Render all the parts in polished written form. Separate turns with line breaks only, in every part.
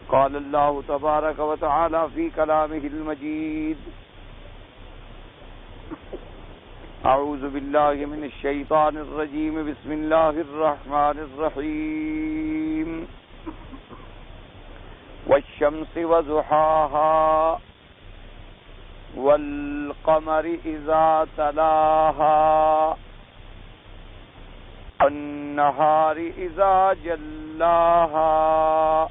قال الله تبارك وتعالى في كلامه المجيد: أعوذ بالله من الشيطان الرجيم. بسم الله الرحمن الرحيم. والشمس وضحاها والقمر إذا تلاها والنهار إذا جلاها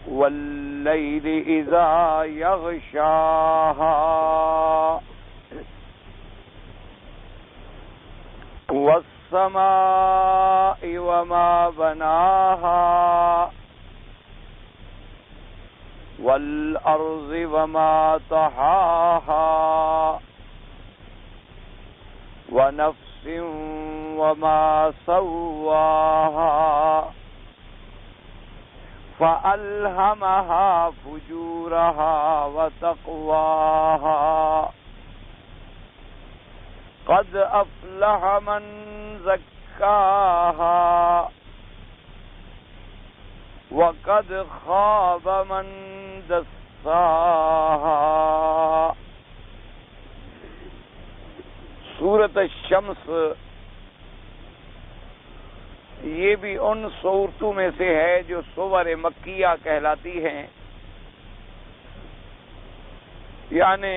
والليل إذا يغشاها والسماء وما بناها والأرض وما طحاها ونفس وما سواها فألهمها فجورها وتقواها قد أفلح من زكاها وقد خاب من دساها. سورۃ الشمس یہ بھی ان صورتوں میں سے ہے جو سور مکیہ کہلاتی ہیں، یعنی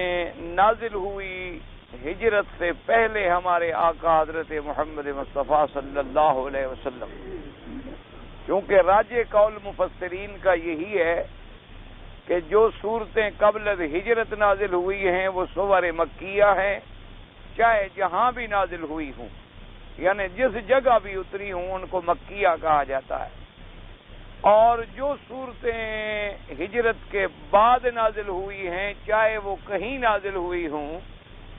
نازل ہوئی ہجرت سے پہلے ہمارے آقا حضرت محمد مصطفیٰ صلی اللہ علیہ وسلم. کیونکہ راجح قول مفسرین کا یہی ہے کہ جو صورتیں قبل ہجرت نازل ہوئی ہیں وہ سور مکیہ ہیں، چاہے جہاں بھی نازل ہوئی ہوں، یعنی جس جگہ بھی اتری ہوں ان کو مکیہ کہا جاتا ہے. اور جو صورتیں ہجرت کے بعد نازل ہوئی ہیں چاہے وہ کہیں نازل ہوئی ہوں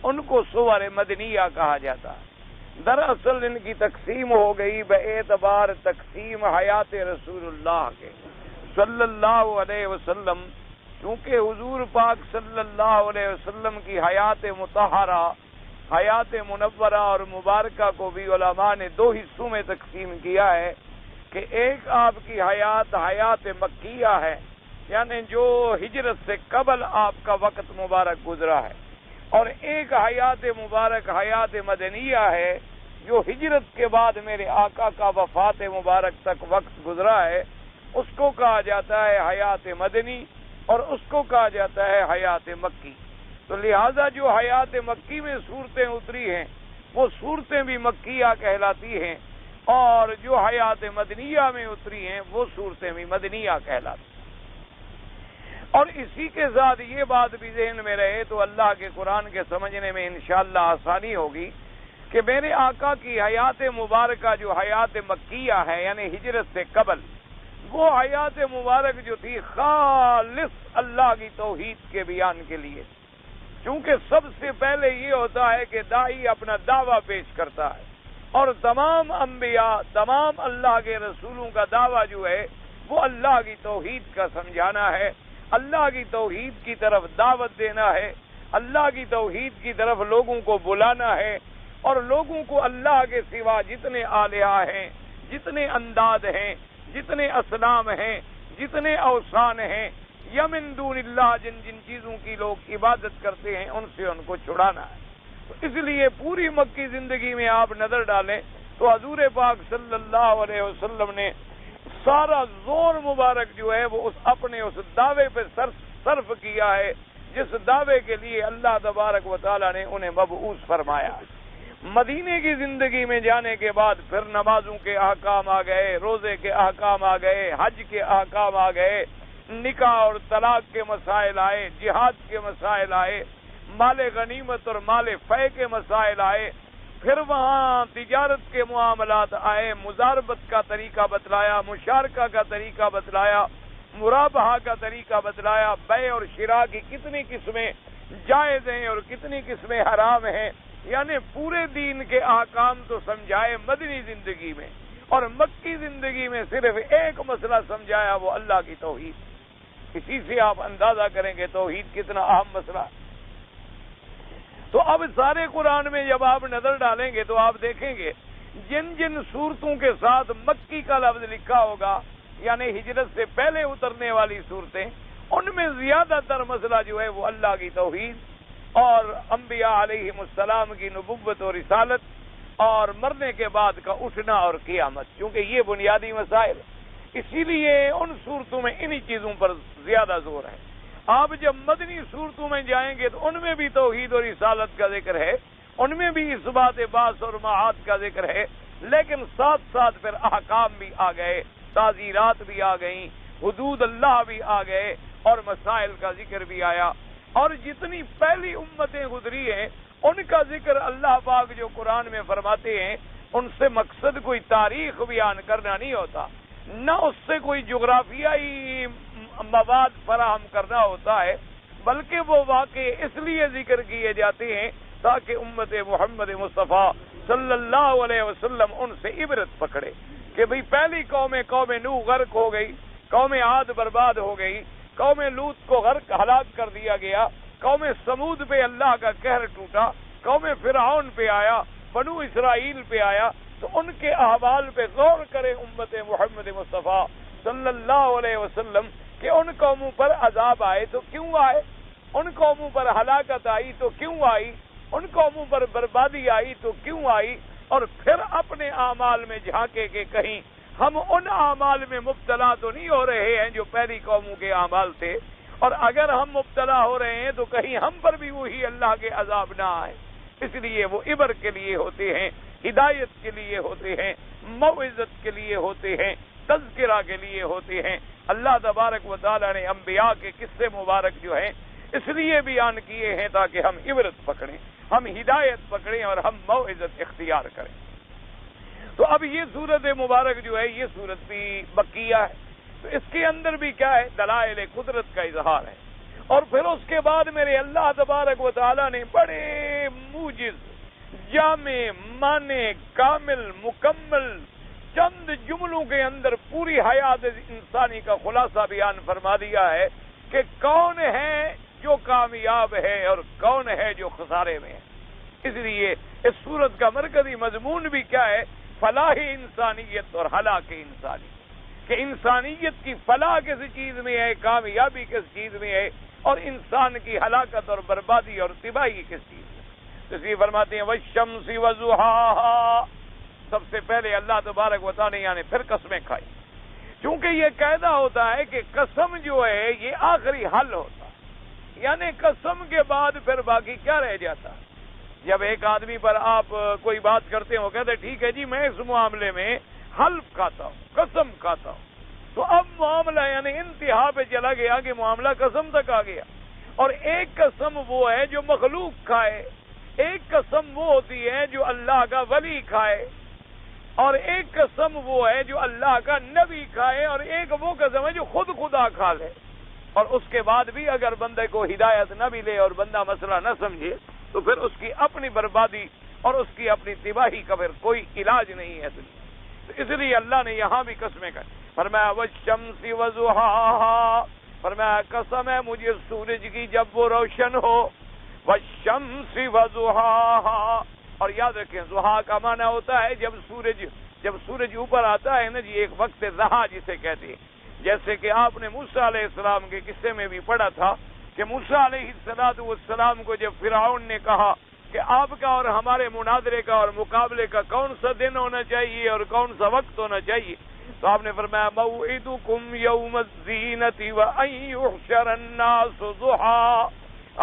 ان کو سور مدنیہ کہا جاتا ہے. دراصل ان کی تقسیم ہو گئی باعتبار تقسیم حیات رسول اللہ کے صلی اللہ علیہ وسلم، چونکہ حضور پاک صلی اللہ علیہ وسلم کی حیات مطہرہ، حیات منورہ اور مبارکہ کو بھی علماء نے دو حصوں میں تقسیم کیا ہے کہ ایک آپ کی حیات مکیہ ہے، یعنی جو ہجرت سے قبل آپ کا وقت مبارک گزرا ہے، اور ایک حیات مبارک حیات مدنیہ ہے جو ہجرت کے بعد میرے آقا کا وفات مبارک تک وقت گزرا ہے. اس کو کہا جاتا ہے حیات مدنی اور اس کو کہا جاتا ہے حیات مکی. تو لہذا جو حیات مکی میں صورتیں اتری ہیں وہ صورتیں بھی مکیہ کہلاتی ہیں، اور جو حیات مدنیہ میں اتری ہیں وہ صورتیں بھی مدنیہ کہلاتی ہیں. اور اسی کے ساتھ یہ بات بھی ذہن میں رہے تو اللہ کے قرآن کے سمجھنے میں انشاءاللہ آسانی ہوگی کہ میرے آقا کی حیات مبارکہ جو حیات مکیہ ہے یعنی ہجرت سے قبل، وہ حیات مبارک جو تھی خالص اللہ کی توحید کے بیان کے لیے. چونکہ سب سے پہلے یہ ہوتا ہے کہ داعی اپنا دعویٰ پیش کرتا ہے، اور تمام انبیاء، تمام اللہ کے رسولوں کا دعویٰ جو ہے وہ اللہ کی توحید کا سمجھانا ہے، اللہ کی توحید کی طرف دعوت دینا ہے، اللہ کی توحید کی طرف لوگوں کو بلانا ہے، اور لوگوں کو اللہ کے سوا جتنے آلہہ ہیں، جتنے انداد ہیں، جتنے اصنام ہیں، جتنے اوثان ہیں، یا من دون اللہ جن جن چیزوں کی لوگ عبادت کرتے ہیں ان سے ان کو چھڑانا ہے. تو اس لیے پوری مکی زندگی میں آپ نظر ڈالیں تو حضور پاک صلی اللہ علیہ وسلم نے سارا زور مبارک جو ہے وہ اپنے اس دعوے پہ صرف کیا ہے جس دعوے کے لیے اللہ تبارک و تعالیٰ نے انہیں مبعوث فرمایا. مدینے کی زندگی میں جانے کے بعد پھر نمازوں کے احکام آ گئے، روزے کے احکام آ گئے، حج کے احکام آ گئے، نکاح اور طلاق کے مسائل آئے، جہاد کے مسائل آئے، مال غنیمت اور مال فے کے مسائل آئے، پھر وہاں تجارت کے معاملات آئے، مضاربت کا طریقہ بتلایا، مشارکہ کا طریقہ بتلایا، مرابحہ کا طریقہ بتلایا، بیع اور شراء کی کتنی قسمیں جائز ہیں اور کتنی قسمیں حرام ہیں، یعنی پورے دین کے احکام تو سمجھائے مدنی زندگی میں، اور مکی زندگی میں صرف ایک مسئلہ سمجھایا وہ اللہ کی توحید. اسی سے آپ اندازہ کریں گے توحید کتنا اہم مسئلہ ہے. تو اب سارے قرآن میں جب آپ نظر ڈالیں گے تو آپ دیکھیں گے جن جن صورتوں کے ساتھ مکی کا لفظ لکھا ہوگا یعنی ہجرت سے پہلے اترنے والی صورتیں، ان میں زیادہ تر مسئلہ جو ہے وہ اللہ کی توحید اور انبیاء علیہم السلام کی نبوت اور رسالت اور مرنے کے بعد کا اٹھنا اور قیامت، کیونکہ یہ بنیادی مسائل، اسی لیے ان صورتوں میں انہی چیزوں پر زیادہ زور ہے۔ آپ جب مدنی صورتوں میں جائیں گے تو ان میں بھی توحید اور رسالت کا ذکر ہے، ان میں بھی اثبات بعث اور معاد کا ذکر ہے، لیکن ساتھ ساتھ پھر احکام بھی آ گئے، تعزیرات بھی آ گئیں، حدود اللہ بھی آ گئے اور مسائل کا ذکر بھی آیا۔ اور جتنی پہلی امتیں گزری ہیں ان کا ذکر اللہ پاک جو قرآن میں فرماتے ہیں، ان سے مقصد کوئی تاریخ بیان کرنا نہیں ہوتا، نہ اس سے کوئی جغرافیائی مواد فراہم کرنا ہوتا ہے، بلکہ وہ واقع اس لیے ذکر کیے جاتے ہیں تاکہ امت محمد مصطفیٰ صلی اللہ علیہ وسلم ان سے عبرت پکڑے کہ بھئی پہلی قوم نوح غرق ہو گئی، قوم عاد برباد ہو گئی، قوم لوط کو ہلاک کر دیا گیا، قوم سمود پہ اللہ کا قہر ٹوٹا، قوم فرعون پہ آیا، بنو اسرائیل پہ آیا، تو ان کے احوال پہ غور کرے امت محمد مصطفیٰ صلی اللہ علیہ وسلم کہ ان قوموں پر عذاب آئے تو کیوں آئے، ان قوموں پر ہلاکت آئی تو کیوں آئی، ان قوموں پر بربادی آئی تو کیوں آئی، اور پھر اپنے اعمال میں جھانکے کہ کہیں ہم ان اعمال میں مبتلا تو نہیں ہو رہے ہیں جو پہلی قوموں کے اعمال تھے، اور اگر ہم مبتلا ہو رہے ہیں تو کہیں ہم پر بھی وہی اللہ کے عذاب نہ آئے۔ اس لیے وہ عبر کے لیے ہوتے ہیں، ہدایت کے لیے ہوتے ہیں، موعظت کے لیے ہوتے ہیں، تذکرہ کے لیے ہوتے ہیں۔ اللہ تبارک و تعالی نے انبیاء کے قصے مبارک جو ہیں اس لیے بیان کیے ہیں تاکہ ہم عبرت پکڑیں، ہم ہدایت پکڑیں اور ہم موعظت اختیار کریں۔ تو اب یہ سورت مبارک جو ہے یہ سورت بھی مکیہ ہے، تو اس کے اندر بھی کیا ہے، دلائل قدرت کا اظہار ہے، اور پھر اس کے بعد میرے اللہ تبارک و تعالی نے بڑے موجز، جامع، معنی، کامل، مکمل چند جملوں کے اندر پوری حیات انسانی کا خلاصہ بیان فرما دیا ہے کہ کون ہے جو کامیاب ہے اور کون ہے جو خسارے میں ہے۔ اس لیے اس سورت کا مرکزی مضمون بھی کیا ہے، فلاح انسانیت اور ہلاک انسانی، کہ انسانیت کی فلاح کس چیز میں ہے، کامیابی کس چیز میں ہے، اور انسان کی ہلاکت اور بربادی اور تباہی کس چیز میں۔ اس لیے فرماتے ہیں والشمس وضحاہا، سب سے پہلے اللہ تبارک و تعالی یعنی پھر قسمیں کھائی، چونکہ یہ قاعدہ ہوتا ہے کہ قسم جو ہے یہ آخری حل ہوتا ہے، یعنی قسم کے بعد پھر باقی کیا رہ جاتا ہے۔ جب ایک آدمی پر آپ کوئی بات کرتے ہیں وہ کہتے ہیں ٹھیک ہے جی میں اس معاملے میں حلف کھاتا ہوں، قسم کھاتا ہوں، تو اب معاملہ یعنی انتہا پہ چلا گیا کہ معاملہ قسم تک آ گیا۔ اور ایک قسم وہ ہے جو مخلوق کھائے، ایک قسم وہ ہوتی ہے جو اللہ کا ولی کھائے، اور ایک قسم وہ ہے جو اللہ کا نبی کھائے، اور ایک وہ قسم ہے جو خود خدا کھا لے۔ اور اس کے بعد بھی اگر بندے کو ہدایت نہ ملے اور بندہ مسئلہ نہ سمجھے تو پھر اس کی اپنی بربادی اور اس کی اپنی تباہی کا پھر کوئی علاج نہیں ہے۔ تو اس لیے اللہ نے یہاں بھی قسمیں کھائی، فرمایا والشمس وضحاہا، فرمایا قسم ہے مجھے سورج کی جب وہ روشن ہو، والشمس وضحاہا، اور یاد رکھیں ضحا کا معنی ہوتا ہے جب سورج اوپر آتا ہے نا جی، ایک وقت ضحا جسے کہتے ہیں، جیسے کہ آپ نے موسیٰ علیہ السلام کے قصے میں بھی پڑھا تھا کہ موسیٰ علیہ السلام کو جب فرعون نے کہا کہ آپ کا اور ہمارے مناظرے کا اور مقابلے کا کون سا دن ہونا چاہیے اور کون سا وقت ہونا چاہیے، تو آپ نے فرمایا موعدکم یوم الزینۃ وان یحشر الناس ضحا،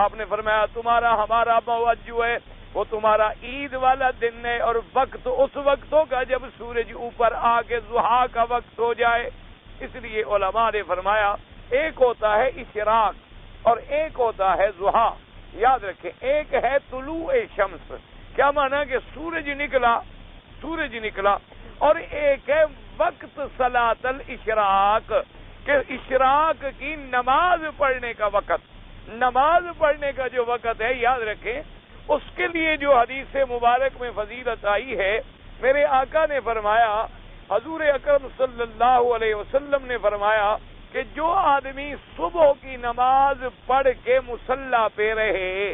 آپ نے فرمایا تمہارا ہمارا موعد جو ہے وہ تمہارا عید والا دن ہے، اور وقت اس وقت ہوگا جب سورج اوپر آ کے ضحا کا وقت ہو جائے۔ اس لیے علماء نے فرمایا ایک ہوتا ہے اشراق اور ایک ہوتا ہے ضحا۔ یاد رکھیں ایک ہے طلوع شمس، کیا مانا کہ سورج نکلا، اور ایک ہے وقت صلاۃ الاشراق، کہ اشراق کی نماز پڑھنے کا وقت، نماز پڑھنے کا جو وقت ہے، یاد رکھیں اس کے لیے جو حدیث مبارک میں فضیلت آئی ہے، میرے آقا نے فرمایا، حضور اکرم صلی اللہ علیہ وسلم نے فرمایا کہ جو آدمی صبح کی نماز پڑھ کے مصلی پہ رہے،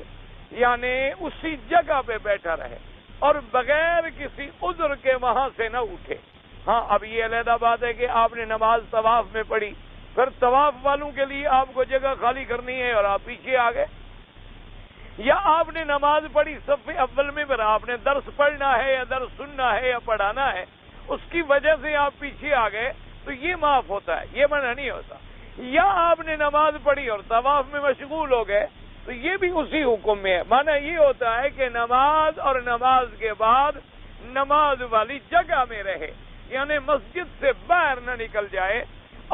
یعنی اسی جگہ پہ بیٹھا رہے اور بغیر کسی عذر کے وہاں سے نہ اٹھے، ہاں اب یہ علیحدہ بات ہے کہ آپ نے نماز طواف میں پڑھی، پھر طواف والوں کے لیے آپ کو جگہ خالی کرنی ہے اور آپ پیچھے آ گئے، یا آپ نے نماز پڑھی صف اول میں، پھر آپ نے درس پڑھنا ہے یا درس سننا ہے یا پڑھانا ہے، اس کی وجہ سے آپ پیچھے آ گئے تو یہ معاف ہوتا ہے، یہ منع نہیں ہوتا۔ یا آپ نے نماز پڑھی اور طواف میں مشغول ہو گئے تو یہ بھی اسی حکم میں ہے۔ معنی یہ ہوتا ہے کہ نماز اور نماز کے بعد نماز والی جگہ میں رہے، یعنی مسجد سے باہر نہ نکل جائے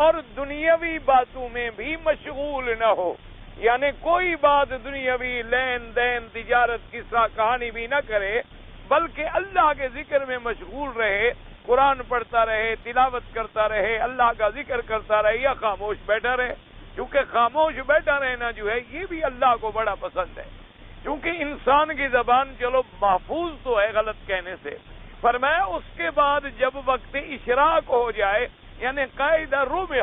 اور دنیاوی باتوں میں بھی مشغول نہ ہو، یعنی کوئی بات دنیاوی لین دین تجارت قصہ کہانی بھی نہ کرے، بلکہ اللہ کے ذکر میں مشغول رہے، قرآن پڑھتا رہے، تلاوت کرتا رہے، اللہ کا ذکر کرتا رہے، یا خاموش بیٹھا رہے، کیونکہ خاموش بیٹھا رہنا جو ہے یہ بھی اللہ کو بڑا پسند ہے، کیونکہ انسان کی زبان چلو محفوظ تو ہے غلط کہنے سے، فرمایا اس کے بعد جب وقت اشراق ہو جائے، یعنی قاعدہ ربع،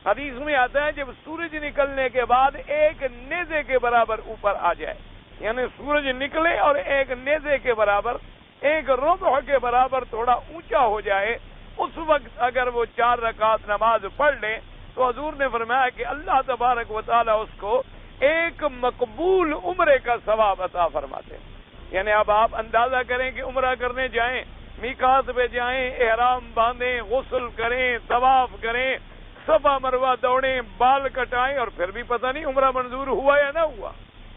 حدیث میں آتا ہے جب سورج نکلنے کے بعد ایک نیزے کے برابر اوپر آ جائے، یعنی سورج نکلے اور ایک نیزے کے برابر، ایک ربع کے برابر تھوڑا اونچا ہو جائے، اس وقت اگر وہ 4 رکعت نماز پڑھ لے تو حضور نے فرمایا کہ اللہ تبارک و تعالی اس کو ایک مقبول عمرے کا ثواب عطا فرماتے ہیں۔ یعنی اب آپ اندازہ کریں کہ عمرہ کرنے جائیں، میقات پہ جائیں، احرام باندھیں، غسل کریں، طواف کریں، صفا مروہ دوڑیں، بال کٹائیں، اور پھر بھی پتہ نہیں عمرہ منظور ہوا یا نہ ہوا،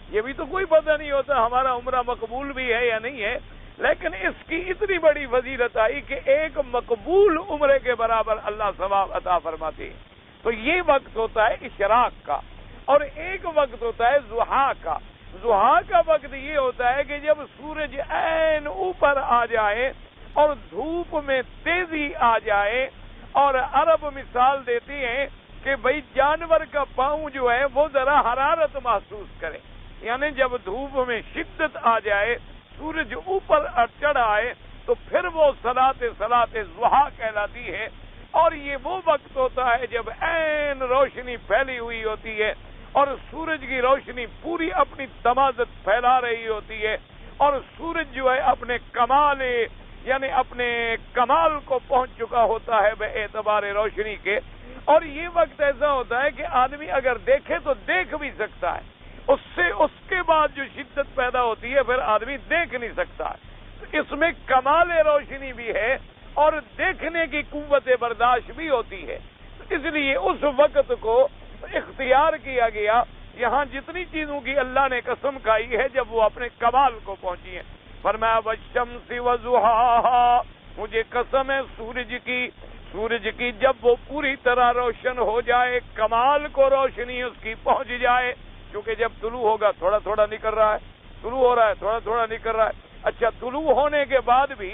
یہ بھی تو کوئی پتہ نہیں ہوتا ہمارا عمرہ مقبول بھی ہے یا نہیں ہے، لیکن اس کی اتنی بڑی فضیلت آئی کہ ایک مقبول عمرے کے برابر اللہ ثواب عطا فرماتے ہیں۔ تو یہ وقت ہوتا ہے اشراق کا، اور ایک وقت ہوتا ہے ضحیٰ کا۔ ضحیٰ کا وقت یہ ہوتا ہے کہ جب سورج عین اوپر آ جائے اور دھوپ میں تیزی آ جائے، اور عرب مثال دیتی ہیں کہ بھئی جانور کا پاؤں جو ہے وہ ذرا حرارت محسوس کرے، یعنی جب دھوپ میں شدت آ جائے، سورج اوپر چڑھ آئے تو پھر وہ صلاۃ ضحیٰ کہلاتی ہے، اور یہ وہ وقت ہوتا ہے جب عین روشنی پھیلی ہوئی ہوتی ہے اور سورج کی روشنی پوری اپنی تمازت پھیلا رہی ہوتی ہے، اور سورج جو ہے اپنے کمال، یعنی اپنے کمال کو پہنچ چکا ہوتا ہے بے اعتبار روشنی کے، اور یہ وقت ایسا ہوتا ہے کہ آدمی اگر دیکھے تو دیکھ بھی سکتا ہے، اس کے بعد جو شدت پیدا ہوتی ہے پھر آدمی دیکھ نہیں سکتا، اس میں کمال روشنی بھی ہے اور دیکھنے کی قوت برداشت بھی ہوتی ہے، اس لیے اس وقت کو اختیار کیا گیا۔ یہاں جتنی چیزوں کی اللہ نے قسم کھائی ہے جب وہ اپنے کمال کو پہنچی ہیں، فرمایا والشمس وضحاها، مجھے قسم ہے سورج کی جب وہ پوری طرح روشن ہو جائے، کمال کو روشنی اس کی پہنچ جائے، کیونکہ جب طلوع ہوگا تھوڑا تھوڑا نکل رہا ہے، طلوع ہو رہا ہے تھوڑا تھوڑا نکل رہا ہے، اچھا طلوع ہونے کے بعد بھی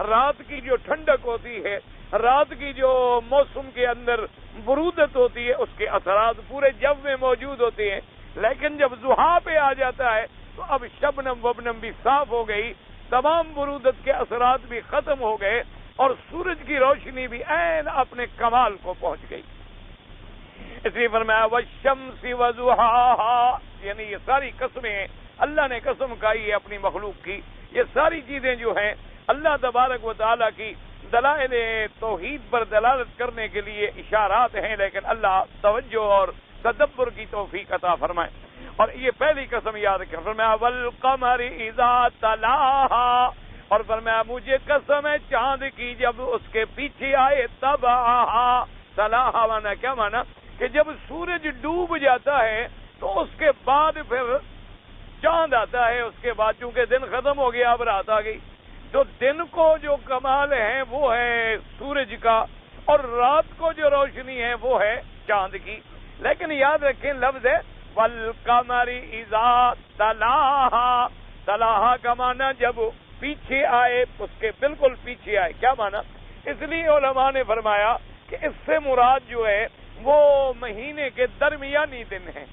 رات کی جو ٹھنڈک ہوتی ہے، رات کی جو موسم کے اندر برودت ہوتی ہے، اس کے اثرات پورے جو میں موجود ہوتے ہیں، لیکن جب ضحیٰ پہ آ جاتا ہے تو اب شبنم وبنم بھی صاف ہو گئی، تمام برودت کے اثرات بھی ختم ہو گئے، اور سورج کی روشنی بھی عین اپنے کمال کو پہنچ گئی۔ اس لیے فرمایا والشمس وضحاها، یعنی یہ ساری قسمیں ہیں، اللہ نے قسم کھائی ہے اپنی مخلوق کی، یہ ساری چیزیں جو ہیں اللہ تبارک و تعالیٰ کی دلائل توحید پر دلالت کرنے کے لیے اشارات ہیں، لیکن اللہ توجہ اور تدبر کی توفیق عطا فرمائے۔ اور یہ پہلی قسم یاد رکھیں، فرمایا والقمر اذا تلاها، اور فرمایا مجھے قسم ہے چاند کی جب اس کے پیچھے آئے، تبعها، تلاها مانا کیا مانا کہ جب سورج ڈوب جاتا ہے تو اس کے بعد پھر چاند آتا ہے، اس کے بعد چونکہ دن ختم ہو گیا اب رات آ گئی، تو دن کو جو کمال ہے وہ ہے سورج کا، اور رات کو جو روشنی ہے وہ ہے چاند کی، لیکن یاد رکھیں لفظ ہے والقمر اذا تلاها، تلاها کا معنی جب پیچھے آئے، اس کے بالکل پیچھے آئے، کیا معنی؟ اس لیے علماء نے فرمایا کہ اس سے مراد جو ہے وہ مہینے کے درمیانی دن ہیں،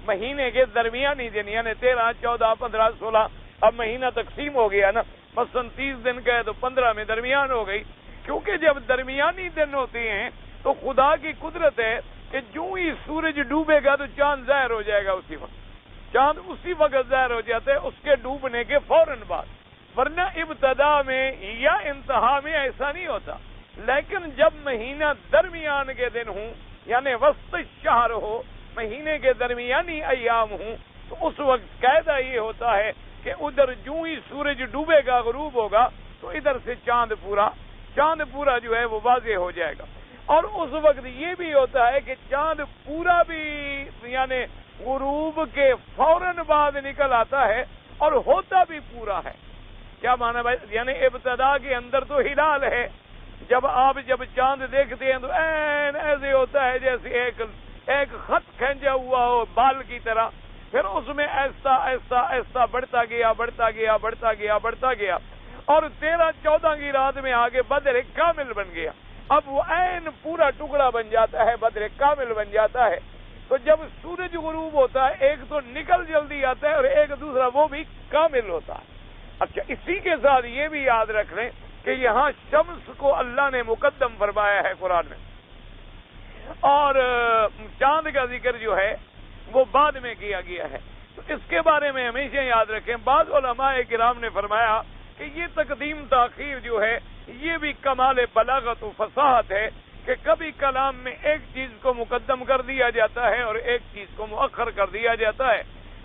مہینے کے درمیانی دن، یعنی 13، 14، 15، 16، اب مہینہ تقسیم ہو گیا نا، مثلا 30 دن کا ہے تو 15 میں درمیان ہو گئی، کیونکہ جب درمیانی دن ہوتے ہیں تو خدا کی قدرت ہے کہ جو ہی سورج ڈوبے گا تو چاند ظاہر ہو جائے گا، اسی وقت چاند اسی وقت ظاہر ہو جاتا ہے اس کے ڈوبنے کے فوراً بعد، ورنہ ابتدا میں یا انتہا میں ایسا نہیں ہوتا، لیکن جب مہینہ درمیان کے دن ہوں یعنی وسط شہر ہو، مہینے کے درمیانی ایام ہوں، تو اس وقت قاعدہ یہ ہوتا ہے کہ ادھر جو ہی سورج ڈوبے گا، غروب ہوگا، تو ادھر سے چاند پورا جو ہے وہ واضح ہو جائے گا۔ اور اس وقت یہ بھی ہوتا ہے کہ چاند پورا بھی یعنی غروب کے فوراً بعد نکل آتا ہے اور ہوتا بھی پورا ہے۔ کیا مانا بھائی؟ یعنی ابتدا کے اندر تو ہلال ہے، جب چاند دیکھتے ہیں تو ایسے ہوتا ہے جیسے ایک خط کھینچا ہوا ہو بال کی طرح، پھر اس میں ایسا ایسا ایسا بڑھتا گیا اور 13-14 کی رات میں آگے بدر کامل بن گیا۔ اب وہ عین پورا ٹکڑا بن جاتا ہے، بدر کامل بن جاتا ہے۔ تو جب سورج غروب ہوتا ہے، ایک تو نکل جلدی آتا ہے اور ایک دوسرا وہ بھی کامل ہوتا ہے۔ اچھا، اسی کے ساتھ یہ بھی یاد رکھ لیں کہ یہاں شمس کو اللہ نے مقدم فرمایا ہے قرآن میں، اور چاند کا ذکر جو ہے وہ بعد میں کیا گیا ہے۔ تو اس کے بارے میں ہمیشہ یاد رکھیں، بعض علماء کرام نے فرمایا کہ یہ تقدیم تاخیر جو ہے یہ بھی کمال بلاغت و فصاحت ہے کہ کبھی کلام میں ایک چیز کو مقدم کر دیا جاتا ہے اور ایک چیز کو مؤخر کر دیا جاتا ہے،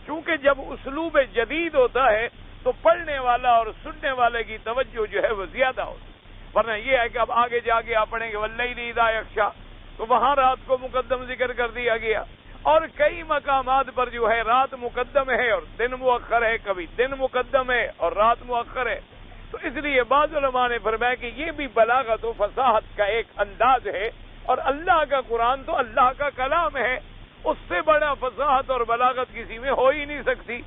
کیونکہ جب اسلوب جدید ہوتا ہے تو پڑھنے والا اور سننے والے کی توجہ جو ہے وہ زیادہ ہوتی ہے۔ ورنہ یہ ہے کہ اب آگے جا کے آپ پڑھیں گے واللیل اذا یغشی، تو وہاں رات کو مقدم ذکر کر دیا گیا، اور کئی مقامات پر جو ہے رات مقدم ہے اور دن مؤخر ہے، کبھی دن مقدم ہے اور رات مؤخر ہے۔ تو اس لیے بعض علماء نے فرمایا کہ یہ بھی بلاغت و فصاحت کا ایک انداز ہے، اور اللہ کا قرآن تو اللہ کا کلام ہے، اس سے بڑا فصاحت اور بلاغت کسی میں ہو ہی نہیں سکتی۔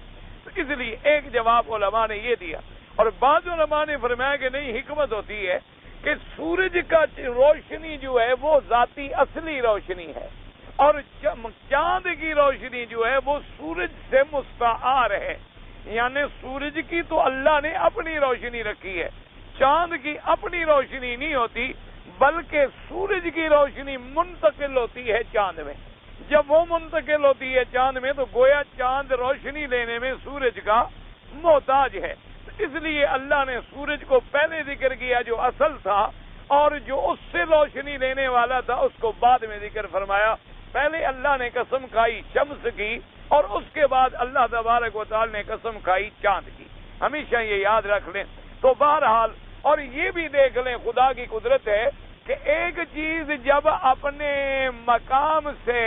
تو اس لیے ایک جواب علماء نے یہ دیا، اور بعض علماء نے فرمایا کہ نہیں، حکمت ہوتی ہے کہ سورج کا روشنی جو ہے وہ ذاتی اصلی روشنی ہے، اور چاند کی روشنی جو ہے وہ سورج سے مستعار ہے، یعنی سورج کی تو اللہ نے اپنی روشنی رکھی ہے، چاند کی اپنی روشنی نہیں ہوتی، بلکہ سورج کی روشنی منتقل ہوتی ہے چاند میں۔ جب وہ منتقل ہوتی ہے چاند میں تو گویا چاند روشنی لینے میں سورج کا محتاج ہے۔ اس لیے اللہ نے سورج کو پہلے ذکر کیا جو اصل تھا، اور جو اس سے روشنی لینے والا تھا اس کو بعد میں ذکر فرمایا۔ پہلے اللہ نے قسم کھائی شمس کی، اور اس کے بعد اللہ تبارک و تعالی نے قسم کھائی چاند کی۔ ہمیشہ یہ یاد رکھ لیں۔ تو بہرحال، اور یہ بھی دیکھ لیں خدا کی قدرت ہے کہ ایک چیز جب اپنے مقام سے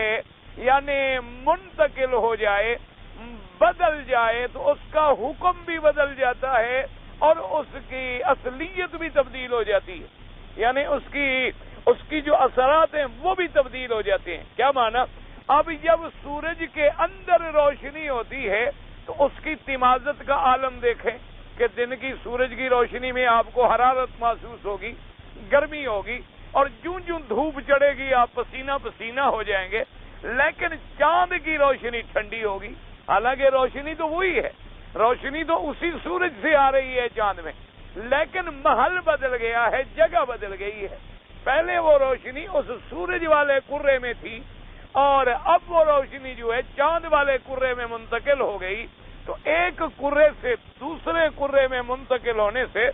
یعنی منتقل ہو جائے، بدل جائے، تو اس کا حکم بھی بدل جاتا ہے اور اس کی اصلیت بھی تبدیل ہو جاتی ہے، یعنی اس کی جو اثرات ہیں وہ بھی تبدیل ہو جاتے ہیں۔ کیا مانا؟ اب جب سورج کے اندر روشنی ہوتی ہے تو اس کی تمازت کا عالم دیکھیں کہ دن کی سورج کی روشنی میں آپ کو حرارت محسوس ہوگی، گرمی ہوگی، اور جوں جوں دھوپ چڑھے گی آپ پسینہ پسینہ ہو جائیں گے، لیکن چاند کی روشنی ٹھنڈی ہوگی، حالانکہ روشنی تو وہی ہے، روشنی تو اسی سورج سے آ رہی ہے چاند میں، لیکن محل بدل گیا ہے، جگہ بدل گئی ہے۔ پہلے وہ روشنی اس سورج والے کرے میں تھی، اور اب وہ روشنی جو ہے چاند والے کرے میں منتقل ہو گئی، تو ایک کرے سے دوسرے کرے میں منتقل ہونے سے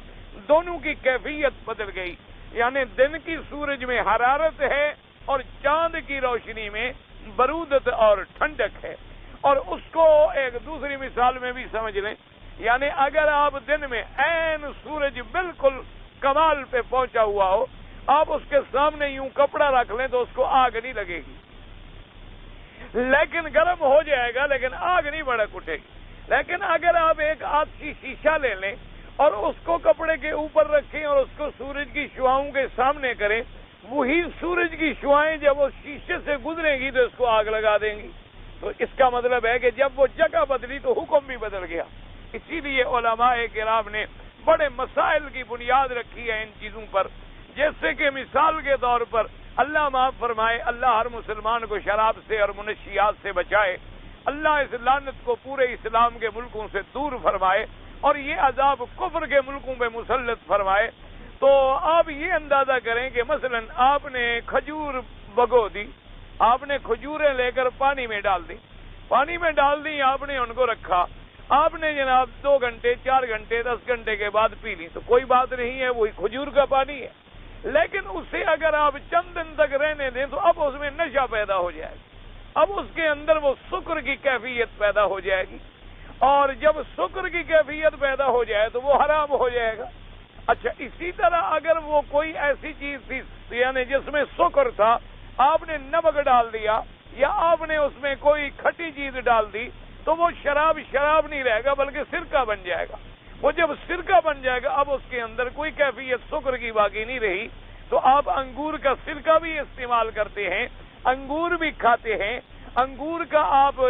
دونوں کی کیفیت بدل گئی، یعنی دن کی سورج میں حرارت ہے اور چاند کی روشنی میں برودت اور ٹھنڈک ہے۔ اور اس کو ایک دوسری مثال میں بھی سمجھ لیں، یعنی اگر آپ دن میں عین سورج بالکل کمال پہ پہنچا ہوا ہو، آپ اس کے سامنے یوں کپڑا رکھ لیں تو اس کو آگ نہیں لگے گی، لیکن گرم ہو جائے گا، لیکن آگ نہیں بھڑک اٹھے گی۔ لیکن اگر آپ ایک آتشی شیشہ لے لیں اور اس کو کپڑے کے اوپر رکھیں اور اس کو سورج کی شعاؤں کے سامنے کریں، وہی سورج کی شعائیں جب اس شیشے سے گزریں گی تو اس کو آگ لگا دیں گی۔ تو اس کا مطلب ہے کہ جب وہ جگہ بدلی تو حکم بھی بدل گیا۔ اسی لیے علماء کرام نے بڑے مسائل کی بنیاد رکھی ہے ان چیزوں پر، جیسے کہ مثال کے طور پر اللہ معاف فرمائے، اللہ ہر مسلمان کو شراب سے اور منشیات سے بچائے، اللہ اس لعنت کو پورے اسلام کے ملکوں سے دور فرمائے اور یہ عذاب کفر کے ملکوں پہ مسلط فرمائے۔ تو آپ یہ اندازہ کریں کہ مثلا آپ نے کھجور بگو دی، آپ نے کھجوریں لے کر پانی میں ڈال دی، آپ نے ان کو رکھا، آپ نے جناب 2 گھنٹے 4 گھنٹے 10 گھنٹے کے بعد پی لی تو کوئی بات نہیں ہے، وہی کھجور کا پانی ہے۔ لیکن اسے اگر آپ چند دن تک رہنے دیں تو اب اس میں نشہ پیدا ہو جائے گا، اب اس کے اندر وہ سکر کی کیفیت پیدا ہو جائے گی، اور جب سکر کی کیفیت پیدا ہو جائے تو وہ حرام ہو جائے گا۔ اچھا، اسی طرح اگر وہ کوئی ایسی چیز تھی یعنی جس میں سکر تھا، آپ نے نمک ڈال دیا یا آپ نے اس میں کوئی کھٹی چیز ڈال دی تو وہ شراب نہیں رہے گا بلکہ سرکہ بن جائے گا۔ وہ جب سرکہ بن جائے گا اب اس کے اندر کوئی کیفیت سکر کی باقی نہیں رہی۔ تو آپ انگور کا سرکہ بھی استعمال کرتے ہیں، انگور بھی کھاتے ہیں، انگور کا آپ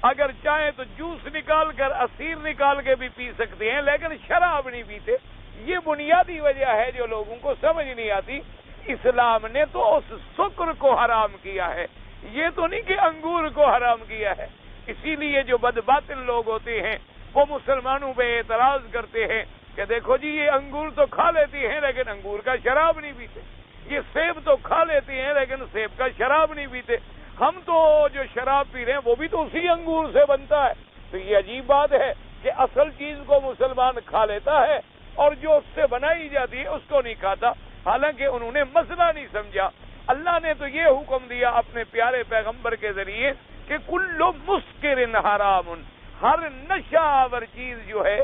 اگر چاہیں تو جوس نکال کر عصیر نکال کے بھی پی سکتے ہیں، لیکن شراب نہیں پیتے۔ یہ بنیادی وجہ ہے جو لوگوں کو سمجھ نہیں آتی۔ اسلام نے تو اس سکر کو حرام کیا ہے، یہ تو نہیں کہ انگور کو حرام کیا ہے۔ اسی لیے جو بدباطل لوگ ہوتے ہیں وہ مسلمانوں پہ اعتراض کرتے ہیں کہ دیکھو جی یہ انگور تو کھا لیتی ہیں لیکن انگور کا شراب نہیں پیتے، یہ سیب تو کھا لیتے ہیں لیکن سیب کا شراب نہیں پیتے، ہم تو جو شراب پی رہے ہیں وہ بھی تو اسی انگور سے بنتا ہے۔ تو یہ عجیب بات ہے کہ اصل چیز کو مسلمان کھا لیتا ہے اور جو اس سے بنائی جاتی ہے اس کو نہیں کھاتا، حالانکہ انہوں نے مسئلہ نہیں سمجھا۔ اللہ نے تو یہ حکم دیا اپنے پیارے پیغمبر کے ذریعے کہ کل مسکر حرام، ہر نشہ آور چیز جو ہے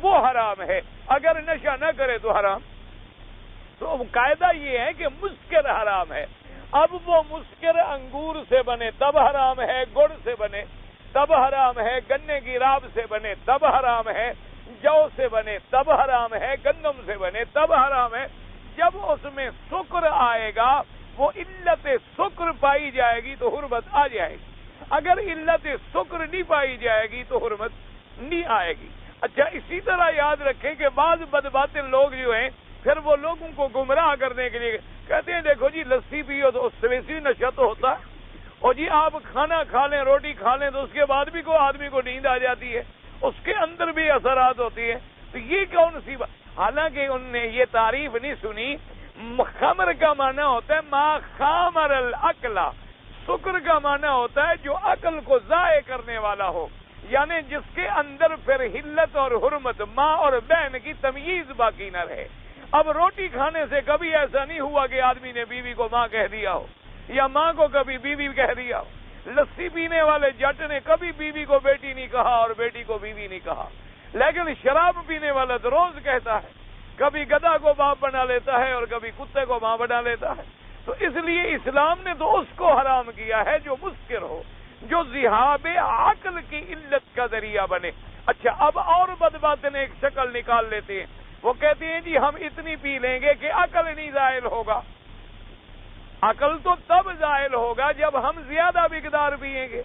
وہ حرام ہے، اگر نشہ نہ کرے تو حرام۔ تو قاعدہ یہ ہے کہ مسکر حرام ہے۔ اب وہ مسکر انگور سے بنے تب حرام ہے، گڑ سے بنے تب حرام ہے، گنے کی راب سے بنے تب حرام ہے، جو سے بنے تب حرام ہے، گندم سے بنے تب حرام ہے۔ جب اس میں سکر آئے گا، وہ علت سکر پائی جائے گی تو حرمت آ جائے گی، اگر علت سکر نہیں پائی جائے گی تو حرمت نہیں آئے گی۔ اچھا، اسی طرح یاد رکھیں کہ بعض بدباطل لوگ جو ہیں پھر وہ لوگوں کو گمراہ کرنے کے لیے کہتے ہیں دیکھو جی لسی پیو تو اس سے بھی نشہ تو ہوتا ہے، اور جی آپ کھانا کھا لیں، روٹی کھا لیں تو اس کے بعد بھی کوئی آدمی کو نیند آ جاتی ہے، اس کے اندر بھی اثرات ہوتی ہیں، تو یہ کون سی بات؟ حالانکہ ان نے یہ تعریف نہیں سنی۔ خمر کا معنی ہوتا ہے ما خامر العقل، سکر کا معنی ہوتا ہے جو عقل کو ضائع کرنے والا ہو، یعنی جس کے اندر پھر حلت اور حرمت، ماں اور بہن کی تمیز باقی نہ رہے۔ اب روٹی کھانے سے کبھی ایسا نہیں ہوا کہ آدمی نے بیوی کو ماں کہہ دیا ہو یا ماں کو کبھی بیوی کہہ دیا ہو۔ لسی پینے والے جٹ نے کبھی بیوی کو بیٹی نہیں کہا اور بیٹی کو بیوی نہیں کہا، لیکن شراب پینے والا تو روز کہتا ہے، کبھی گدھا کو باپ بنا لیتا ہے اور کبھی کتے کو ماں بنا لیتا ہے۔ تو اس لیے اسلام نے تو اس کو حرام کیا ہے جو مسکر ہو، جو ذہاب عقل کی علت کا ذریعہ بنے۔ اچھا، اب اور بدباطن ایک شکل نکال لیتے ہیں، وہ کہتے ہیں جی ہم اتنی پی لیں گے کہ عقل نہیں زائل ہوگا۔ عقل تو تب زائل ہوگا جب ہم زیادہ مقدار پیئیں گے۔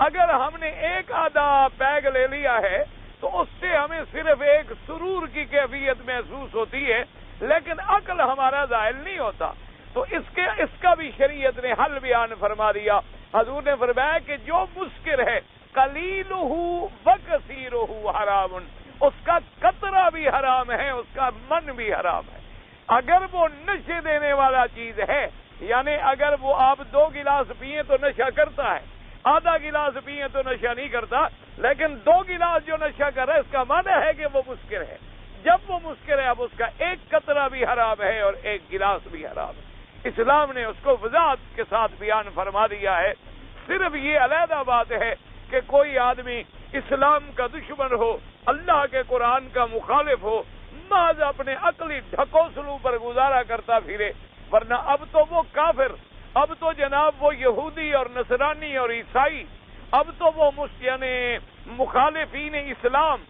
اگر ہم نے ایک آدھا پیگ لے لیا ہے تو اس سے ہمیں صرف ایک سرور کی کیفیت محسوس ہوتی ہے، لیکن عقل ہمارا زائل نہیں ہوتا۔ تو اس کا بھی شریعت نے حل بیان فرما دیا۔ حضور نے فرمایا کہ جو مسکر ہے قلیلہ وکثیرہ حرام، اس کا قطرہ بھی حرام ہے، اس کا من بھی حرام ہے۔ اگر وہ نشے دینے والا چیز ہے، یعنی اگر وہ آپ 2 گلاس پیئیں تو نشہ کرتا ہے، آدھا گلاس پیئیں تو نشہ نہیں کرتا، لیکن 2 گلاس جو نشہ کر رہا ہے اس کا معنی ہے کہ وہ مسکر ہے۔ جب وہ مسکر ہے اب اس کا ایک قطرہ بھی حرام ہے اور ایک گلاس بھی حرام ہے۔ اسلام نے اس کو وضاحت کے ساتھ بیان فرما دیا ہے۔ صرف یہ علیحدہ بات ہے کہ کوئی آدمی اسلام کا دشمن ہو، اللہ کے قرآن کا مخالف ہو، محض اپنے عقلی ڈھکوسلوں پر گزارا کرتا پھرے، ورنہ اب تو وہ کافر، اب تو جناب وہ یہودی اور نصرانی اور عیسائی، اب تو وہ یعنی مخالفین اسلام،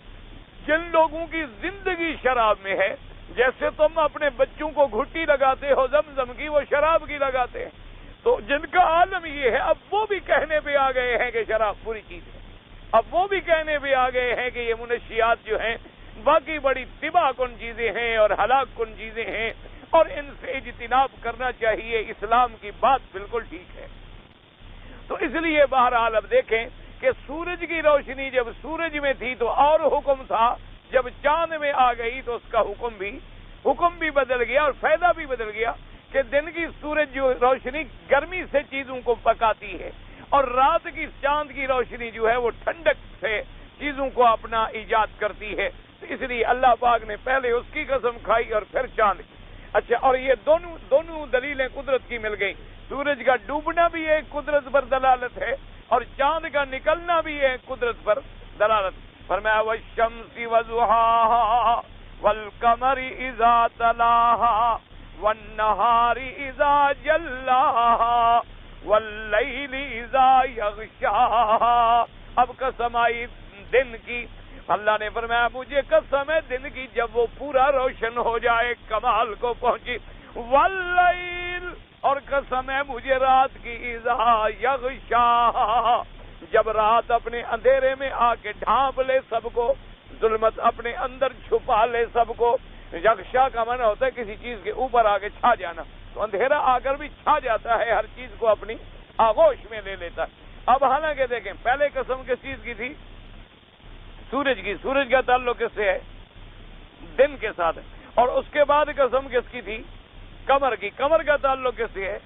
جن لوگوں کی زندگی شراب میں ہے، جیسے تم اپنے بچوں کو گھٹی لگاتے ہو زمزم کی، وہ شراب کی لگاتے ہیں، تو جن کا عالم یہ ہے اب وہ بھی کہنے پہ آ گئے ہیں کہ شراب بری چیز ہے، اب وہ بھی کہنے پہ آ گئے ہیں کہ یہ منشیات جو ہیں باقی بڑی تباہ کن چیزیں ہیں اور ہلاک کن چیزیں ہیں اور ان سے اجتناب کرنا چاہیے۔ اسلام کی بات بالکل ٹھیک ہے۔ تو اس لیے بہرحال اب دیکھیں کہ سورج کی روشنی جب سورج میں تھی تو اور حکم تھا، جب چاند میں آ گئی تو اس کا حکم بھی بدل گیا اور فائدہ بھی بدل گیا کہ دن کی سورج جو روشنی گرمی سے چیزوں کو پکاتی ہے اور رات کی چاند کی روشنی جو ہے وہ ٹھنڈک سے چیزوں کو اپنا ایجاد کرتی ہے۔ تو اس لیے اللہ پاک نے پہلے اس کی قسم کھائی اور پھر چاند کی۔ اچھا، اور یہ دونوں دلیلیں قدرت کی مل گئی. سورج کا ڈوبنا بھی ایک قدرت پر دلالت ہے اور چاند کا نکلنا بھی ایک قدرت پر دلالت. فرمایا والشمس وضحاها والقمر اذا تلاها والنهار اذا جلاها واللیل اذا یغشاها. اب قسم آئی دن کی. اللہ نے فرمایا مجھے قسم ہے دن کی جب وہ پورا روشن ہو جائے، کمال کو پہنچی. واللیل، اور قسم ہے مجھے رات کی، اذا یغشاها، جب رات اپنے اندھیرے میں آ کے ڈھانپ لے سب کو، ظلمت اپنے اندر چھپا لے سب کو. یغشا کا معنی ہوتا ہے کسی چیز کے اوپر آ کے چھا جانا، تو اندھیرا آ کر بھی چھا جاتا ہے، ہر چیز کو اپنی آغوش میں لے لیتا ہے. اب حالانکہ دیکھیں پہلے قسم کس چیز کی تھی؟ سورج کی. سورج کا تعلق کس سے ہے؟ دن کے ساتھ ہے. اور اس کے بعد قسم کس کی تھی؟ قمر کی. قمر کا تعلق کس سے ہے؟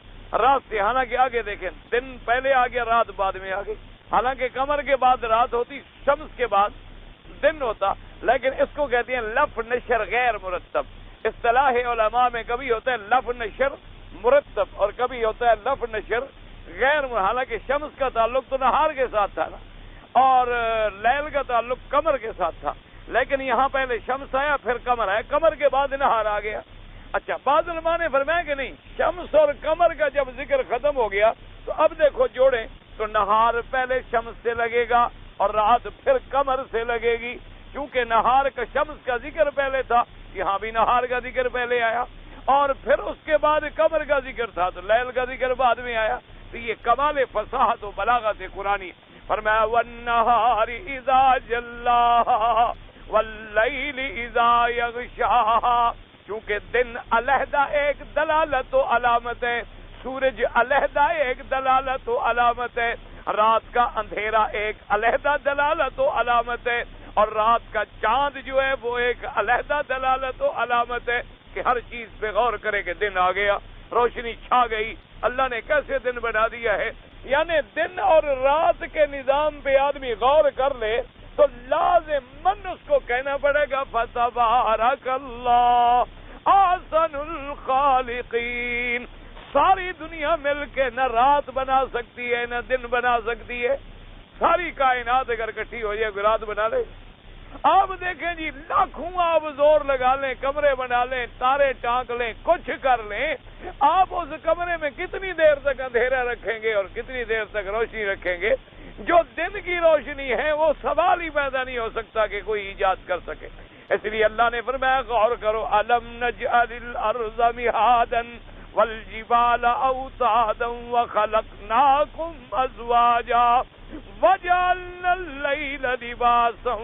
رات سے. حالانکہ آگے دیکھیں دن پہلے آ گیا، رات بعد میں آ گئی. حالانکہ قمر کے بعد رات ہوتی، شمس کے بعد دن ہوتا، لیکن اس کو کہتے ہیں لف نشر غیر مرتب. اصطلاح علماء میں کبھی ہوتا ہے لف نشر مرتب اور کبھی ہوتا ہے لف نشر غیر مرتب. حالانکہ شمس کا تعلق تو نہار کے ساتھ تھا نا، اور لیل کا تعلق قمر کے ساتھ تھا، لیکن یہاں پہلے شمس آیا پھر قمر آیا، قمر کے بعد نہار آ گیا. اچھا، بعض علماء نے فرمایا کہ نہیں، شمس اور قمر کا جب ذکر ختم ہو گیا تو اب دیکھو جوڑیں تو نہار پہلے شمس سے لگے گا اور رات پھر قمر سے لگے گی. کیونکہ نہار کا شمس کا ذکر پہلے تھا، یہاں بھی نہار کا ذکر پہلے آیا، اور پھر اس کے بعد قمر کا ذکر تھا تو لیل کا ذکر بعد میں آیا. تو یہ کمال فصاحت و بلاغت قرآنی. فرمایا والنہار اذا جلاها واللیل اذا یغشاها. چونکہ دن علیحدہ ایک دلالت و علامت ہے، سورج علیحدہ ایک دلالت و علامت ہے، رات کا اندھیرا ایک علیحدہ دلالت و علامت ہے، اور رات کا چاند جو ہے وہ ایک علیحدہ دلالت و علامت ہے کہ ہر چیز پہ غور کرے کہ دن آ گیا، روشنی چھا گئی. اللہ نے کیسے دن بنا دیا ہے. یعنی دن اور رات کے نظام پہ آدمی غور کر لے تو لازماً اس کو کہنا پڑے گا فتبارک اللہ احسن الخالقین. ساری دنیا مل کے نہ رات بنا سکتی ہے نہ دن بنا سکتی ہے. ساری کائنات اگر اکٹھی ہو جائے رات بنا لے. آپ دیکھیں جی، لاکھوں آپ زور لگا لیں، کمرے بنا لیں، تارے ٹانک لیں، کچھ کر لیں، آپ اس کمرے میں کتنی دیر تک اندھیرا رکھیں گے اور کتنی دیر تک روشنی رکھیں گے؟ جو دن کی روشنی ہے وہ سوال ہی پیدا نہیں ہو سکتا کہ کوئی ایجاد کر سکے. اس لیے اللہ نے فرمایا غور کرو، الم نجعل الارض مہادا والجبال اوتادا وخلقناکم ازواجا وجعلنا اللیل لباسا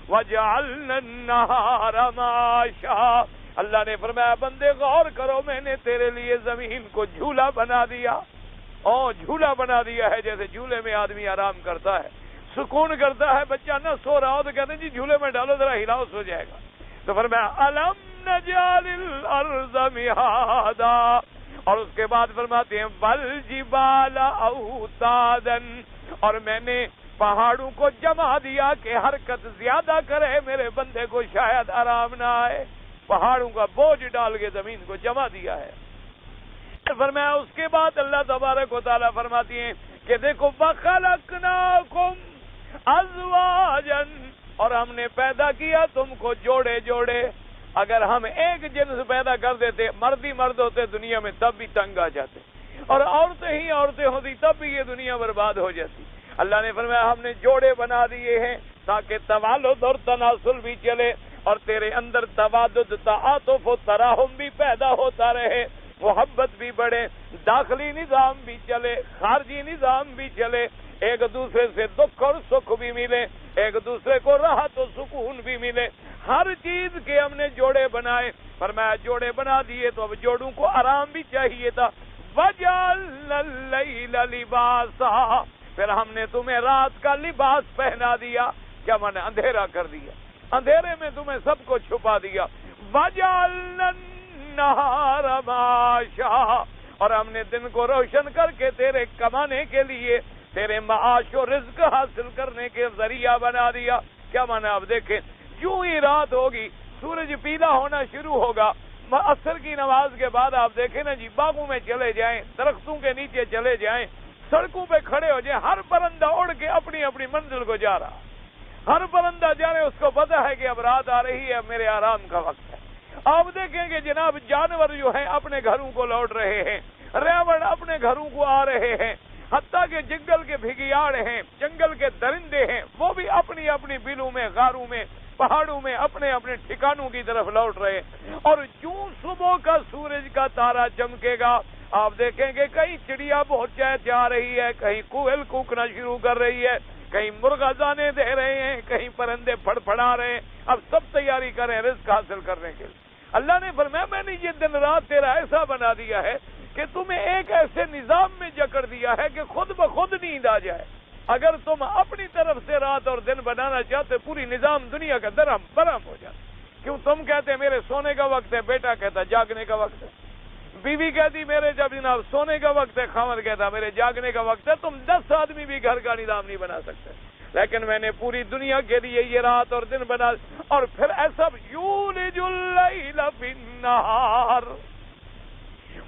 وجعلنا النہار معاشا. اللہ نے فرمایا بندے غور کرو، میں نے تیرے لیے زمین کو جھولا بنا دیا. جھولا بنا دیا ہے، جیسے جھولے میں آدمی آرام کرتا ہے، سکون کرتا ہے. بچہ نہ سو رہا ہو تو کہتے ہیں جی جھولے میں ڈالو ذرا ہلاؤ، سو جائے گا. تو فرمایا الم نجعل الارض مہادا، اور اس کے بعد فرماتے ہیں والجبال اوتادا، اور میں نے پہاڑوں کو جما دیا کہ حرکت زیادہ کرے، میرے بندے کو شاید آرام نہ آئے. پہاڑوں کا بوجھ ڈال کے زمین کو جما دیا ہے. فرمایا اس کے بعد اللہ تبارک و تعالیٰ فرماتی ہیں کہ دیکھو وَخَلَقْنَاكُمْ أَزْوَاجًا، اور ہم نے پیدا کیا تم کو جوڑے جوڑے. اگر ہم ایک جنس پیدا کر دیتے، مرد ہی مرد ہوتے دنیا میں تب بھی تنگ آ جاتے، اور عورتیں ہی عورتیں ہوتی تب بھی یہ دنیا برباد ہو جاتی. اللہ نے فرمایا ہم نے جوڑے بنا دیے ہیں تاکہ توالد اور تناسل بھی چلے، اور تیرے اندر توادد، تعاطف و تراحم بھی پیدا ہوتا رہے، محبت بھی بڑھے، داخلی نظام بھی چلے، خارجی نظام بھی چلے، ایک دوسرے سے دکھ اور سکھ بھی ملے، ایک دوسرے کو راحت و سکون بھی ملے. ہر چیز کے ہم نے جوڑے بنائے. فرمایا جوڑے بنا دیے تو اب جوڑوں کو آرام بھی چاہیے تھا. وَجَعَلْنَا اللَّيْلَ لِبَاسًا، پھر ہم نے تمہیں رات کا لباس پہنا دیا. کیا مانے؟ اندھیرا کر دیا، اندھیرے میں تمہیں سب کو چھپا دیا. وَجَعَلْنَا النَّهَارَ مَعَاشًا، اور ہم نے دن کو روشن کر کے تیرے کمانے کے لیے، تیرے معاش و رزق حاصل کرنے کے ذریعہ بنا دیا. کیا مانا؟ اب دیکھیں، یوں ہی رات ہوگی، سورج پیلا ہونا شروع ہوگا عصر کی نماز کے بعد آپ دیکھیں نا جی، باغوں میں چلے جائیں، درختوں کے نیچے چلے جائیں، سڑکوں پہ کھڑے ہو جائیں، ہر پرندہ اڑ کے اپنی اپنی منزل کو جا رہا، ہر پرندہ جانے اس کو پتا ہے کہ اب رات آ رہی ہے، میرے آرام کا وقت ہے۔ آپ دیکھیں کہ جناب جانور جو ہیں اپنے گھروں کو لوٹ رہے ہیں، ریوڑ اپنے گھروں کو آ رہے ہیں، حتیٰ کہ جنگل کے بھگیاڑ ہیں، جنگل کے درندے ہیں، وہ بھی اپنی اپنی بلوں میں، غاروں میں، پہاڑوں میں اپنے اپنے ٹھکانوں کی طرف لوٹ رہے ہیں۔ اور جو صبح کا سورج کا تارا چمکے گا، آپ دیکھیں گے کہیں چڑیا بہت چہچہا رہی ہے، کہیں کوئل کوکنا شروع کر رہی ہے، کہیں مرغا دانے دے رہے ہیں، کہیں پرندے پھڑپھڑا رہے ہیں۔ اب سب تیاری کریں رزق حاصل کرنے کے لیے۔ اللہ نے فرمایا میں نے یہ دن رات تیرا ایسا بنا دیا ہے کہ تمہیں ایک ایسے نظام میں جکڑ دیا ہے کہ خود بخود نیند آ جائے۔ اگر تم اپنی طرف سے رات اور دن بنانا چاہتے، پوری نظام دنیا کا درہم برہم ہو جاتا۔ کیوں تم کہتے میرے سونے کا وقت ہے، بیٹا کہتا جاگنے کا وقت ہے، بیوی کہتی میرے جب جناب سونے کا وقت ہے، خاوند کہتا میرے جاگنے کا وقت ہے۔ تم 10 آدمی بھی گھر کا نظام نہیں بنا سکتے، لیکن میں نے پوری دنیا کے لیے یہ رات اور دن بنا، اور پھر ایسا یولج اللیل فی النہار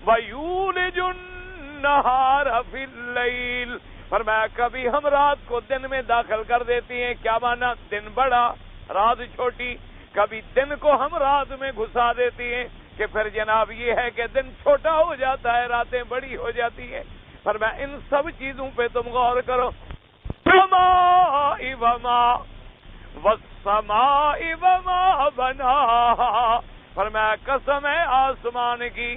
ویولج النہار فی اللیل۔ فرمایا کبھی ہم رات کو دن میں داخل کر دیتی ہیں، کیا مانا؟ دن بڑا رات چھوٹی۔ کبھی دن کو ہم رات میں گھسا دیتی ہیں کہ پھر جناب یہ ہے کہ دن چھوٹا ہو جاتا ہے، راتیں بڑی ہو جاتی ہیں۔ فرمایا ان سب چیزوں پہ تم غور کرو۔ والسماء وما بناها، فرمایا قسم ہے آسمان کی،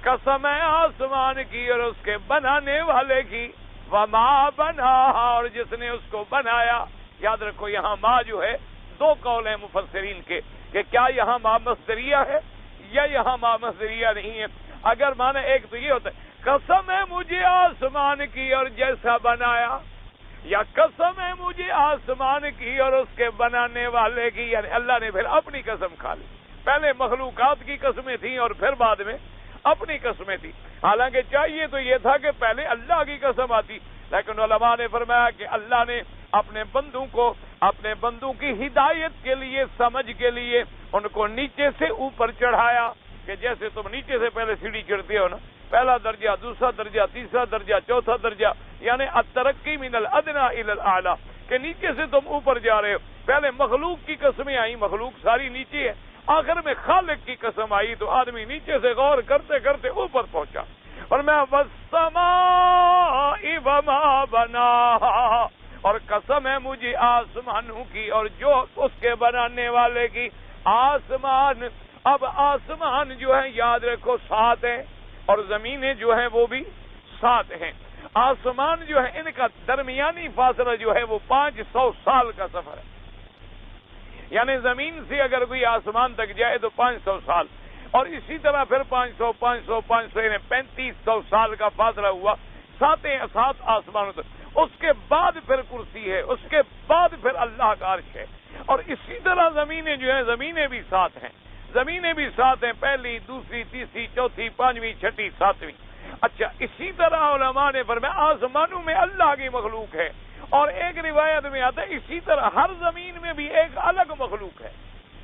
قسم ہے آسمان کی اور اس کے بنانے والے کی، وما بناها، اور جس نے اس کو بنایا۔ یاد رکھو یہاں ما جو ہے، 2 قول ہیں مفسرین کے کہ کیا یہاں ما مصدریہ ہے یا یہاں ما مصدریہ نہیں ہے۔ اگر معنی ایک تو یہ ہوتا ہے قسم ہے مجھے آسمان کی اور جیسا بنایا، یا قسم ہے مجھے آسمان کی اور اس کے بنانے والے کی، یعنی اللہ نے پھر اپنی قسم کھا لی۔ پہلے مخلوقات کی قسمیں تھیں اور پھر بعد میں اپنی قسمیں تھیں۔ حالانکہ چاہیے تو یہ تھا کہ پہلے اللہ کی قسم آتی، لیکن علماء نے فرمایا کہ اللہ نے اپنے بندوں کو، اپنے بندوں کی ہدایت کے لیے، سمجھ کے لیے ان کو نیچے سے اوپر چڑھایا، کہ جیسے تم نیچے سے پہلے سیڑھی چڑھتے ہو نا، پہلا درجہ، دوسرا درجہ، تیسرا درجہ، چوتھا درجہ، یعنی الترقی من الادنی الی الاعلی، کہ نیچے سے تم اوپر جا رہے ہو۔ پہلے مخلوق کی قسمیں آئیں، مخلوق ساری نیچے ہے، آخر میں خالق کی قسم آئی تو آدمی نیچے سے غور کرتے کرتے اوپر پہنچا۔ اور میں والسماء وما بناها، اور قسم ہے مجھے آسمانوں کی اور جو اس کے بنانے والے کی۔ آسمان، اب آسمان جو ہے یاد رکھو 7 ہیں، اور زمینیں جو ہیں وہ بھی 7 ہیں۔ آسمان جو ہے ان کا درمیانی فاصلہ جو ہے وہ 500 سال کا سفر ہے، یعنی زمین سے اگر کوئی آسمان تک جائے تو 500 سال، اور اسی طرح پھر 500 500 500 یعنی 3500 سال کا فاصلہ ہوا 7 آسمانوں تک۔ اس کے بعد پھر کرسی ہے، اس کے بعد پھر اللہ کا عرش ہے، اور اسی طرح زمینیں جو ہیں، زمینیں بھی 7 ہیں، زمینیں بھی 7 ہیں، پہلی، دوسری، تیسری، چوتھی، 5ویں، 6ٹھی، 7ویں۔ اچھا، اسی طرح علماء نے فرمایا آسمانوں میں اللہ کی مخلوق ہے، اور ایک روایت میں آتا ہے اسی طرح ہر زمین میں بھی ایک الگ مخلوق ہے،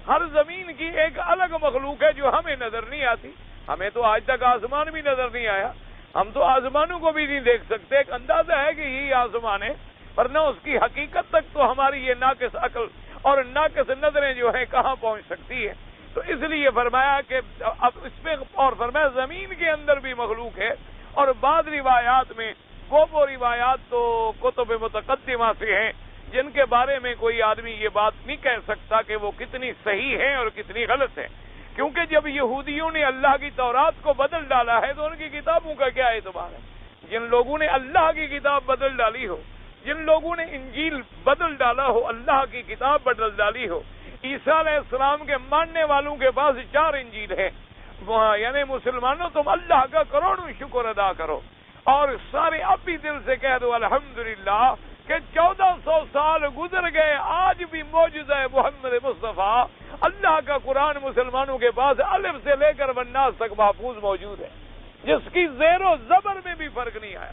ہر زمین کی ایک الگ مخلوق ہے جو ہمیں نظر نہیں آتی۔ ہمیں تو آج تک آسمان بھی نظر نہیں آیا، ہم تو آسمانوں کو بھی نہیں دیکھ سکتے، ایک اندازہ ہے کہ یہی آسمان ہے، ورنہ اس کی حقیقت تک تو ہماری یہ ناقص عقل اور ناقص نظریں جو ہیں کہاں پہنچ سکتی ہے۔ تو اس لیے فرمایا کہ اب اس میں، اور فرمایا زمین کے اندر بھی مخلوق ہے، اور بعض روایات میں وہ روایات تو کتب متقدمہ سے ہیں جن کے بارے میں کوئی آدمی یہ بات نہیں کہہ سکتا کہ وہ کتنی صحیح ہیں اور کتنی غلط ہیں، کیونکہ جب یہودیوں نے اللہ کی تورات کو بدل ڈالا ہے تو ان کی کتابوں کا کیا اعتبار ہے؟ جن لوگوں نے اللہ کی کتاب بدل ڈالی ہو، جن لوگوں نے انجیل بدل ڈالا ہو، اللہ کی کتاب بدل ڈالی ہو۔ عیسیٰ علیہ السلام کے ماننے والوں کے پاس 4 انجیل ہیں، یعنی مسلمانوں تم اللہ کا کروڑوں شکر ادا کرو، اور سارے اب بھی دل سے کہہ دو الحمدللہ کہ 1400 سال گزر گئے، آج بھی معجزہ محمد مصطفیٰ اللہ کا قرآن مسلمانوں کے پاس الف سے لے کر والناس تک محفوظ موجود ہے، جس کی زیر و زبر میں بھی فرق نہیں آیا۔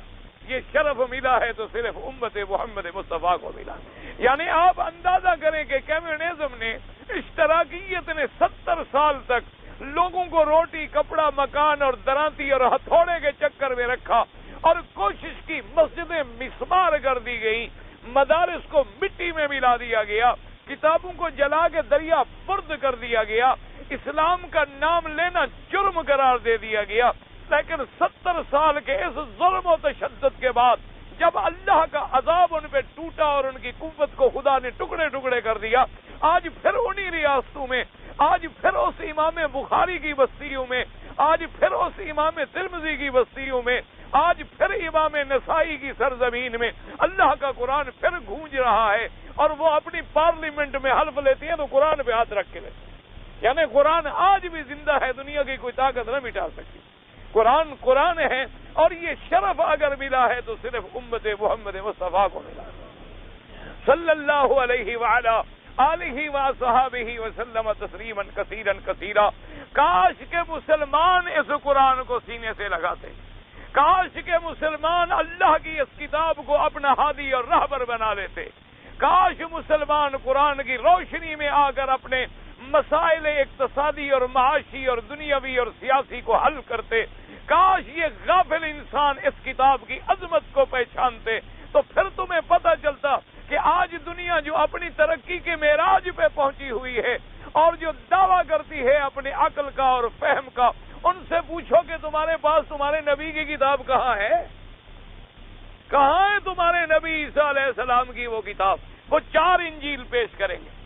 یہ شرف ملا ہے تو صرف امت محمد مصطفیٰ کو ملا، یعنی آپ اندازہ کریں کہ کمیونزم نے، اشتراکیت نے 70 سال تک لوگوں کو روٹی کپڑا مکان اور درانتی اور ہتھوڑے کے چکر میں رکھا اور کوشش کی، مسجدیں مسمار کر دی گئی، مدارس کو مٹی میں ملا دیا گیا، کتابوں کو جلا کے دریا برد کر دیا گیا، اسلام کا نام لینا جرم قرار دے دیا گیا۔ لیکن 70 سال کے اس ظلم و تشدد کے بعد جب اللہ کا عذاب ان پہ ٹوٹا اور ان کی قوت کو خدا نے ٹکڑے ٹکڑے کر دیا، آج پھر انہی ریاستوں میں، آج پھر اس امام بخاری کی بستیوں میں، آج پھر اس امام ترمذی کی بستیوں میں، آج پھر امام نسائی کی سرزمین میں اللہ کا قرآن پھر گونج رہا ہے، اور وہ اپنی پارلیمنٹ میں حلف لیتے ہیں تو قرآن پہ ہاتھ رکھ کے لیتے ہیں۔ یعنی قرآن آج بھی زندہ ہے، دنیا کی کوئی طاقت نہ مٹا سکتی۔ قرآن ہے، اور یہ شرف اگر ملا ہے تو صرف امت محمد مصطفیٰ کو ملا صلی اللہ علیہ وعلا آلہ وصحابہ وسلم تسلیما کثیرا کثیرا۔ کاش کے مسلمان اس قرآن کو سینے سے لگاتے، کاش کے مسلمان اللہ کی اس کتاب کو اپنا ہادی اور رہبر بنا لیتے، کاش مسلمان قرآن کی روشنی میں آ کر اپنے مسائل اقتصادی اور معاشی اور دنیاوی اور سیاسی کو حل کرتے، کاش یہ غافل انسان اس کتاب کی عظمت کو پہچانتے، تو پھر تمہیں پتہ چلتا کہ آج دنیا جو اپنی ترقی کے معراج پہ پہنچی ہوئی ہے اور جو دعویٰ کرتی ہے اپنے عقل کا اور فہم کا، ان سے پوچھو کہ تمہارے پاس تمہارے نبی کی کتاب کہاں ہے؟ کہاں ہے تمہارے نبی عیسیٰ علیہ السلام کی وہ کتاب؟ وہ 4 انجیل پیش کریں گے،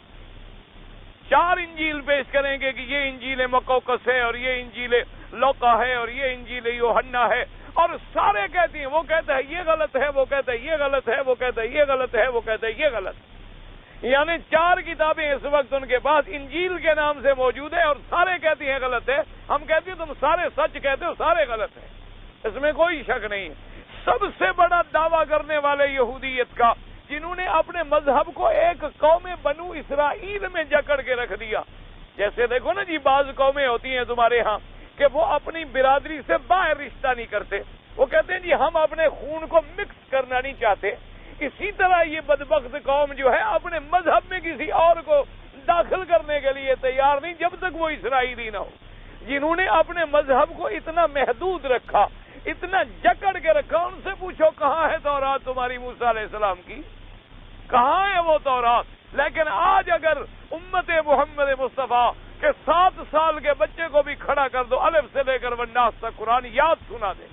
4 انجیل پیش کریں گے کہ یہ انجیل مقوقس ہے اور یہ انجیل لوقا ہے اور یہ انجیل یوحنا ہے، اور سارے کہتی ہیں، وہ کہتا ہے یہ غلط ہے، وہ کہتا ہے یہ غلط ہے، وہ کہتا ہے یہ غلط ہے، وہ کہتا ہے یہ غلط۔ یعنی 4 کتابیں اس وقت ان کے پاس انجیل کے نام سے موجود ہے، اور سارے کہتی ہیں غلط ہے۔ ہم کہتے ہیں تم سارے سچ کہتے ہو، سارے غلط ہیں، اس میں کوئی شک نہیں ہے۔ سب سے بڑا دعویٰ کرنے والے یہودیت کا، جنہوں نے اپنے مذہب کو ایک قوم بنو اسرائیل میں جکڑ کے رکھ دیا۔ جیسے دیکھو نا جی، بعض قومیں ہوتی ہیں تمہارے ہاں کہ وہ اپنی برادری سے باہر رشتہ نہیں کرتے، وہ کہتے ہیں جی ہم اپنے خون کو مکس کرنا نہیں چاہتے۔ اسی طرح یہ بدبخت قوم جو ہے اپنے مذہب میں کسی اور کو داخل کرنے کے لیے تیار نہیں جب تک وہ اسرائیلی نہ ہو۔ جنہوں نے اپنے مذہب کو اتنا محدود رکھا، اتنا جکڑ کے رکھا، ان سے پوچھو کہاں ہے تورات تمہاری موسیٰ علیہ السلام کی؟ کہاں ہے وہ تورات؟ لیکن آج اگر امت محمد مصطفیٰ کہ 7 سال کے بچے کو بھی کھڑا کر دو، الف سے لے کر والناس تک قرآن یاد سنا دے،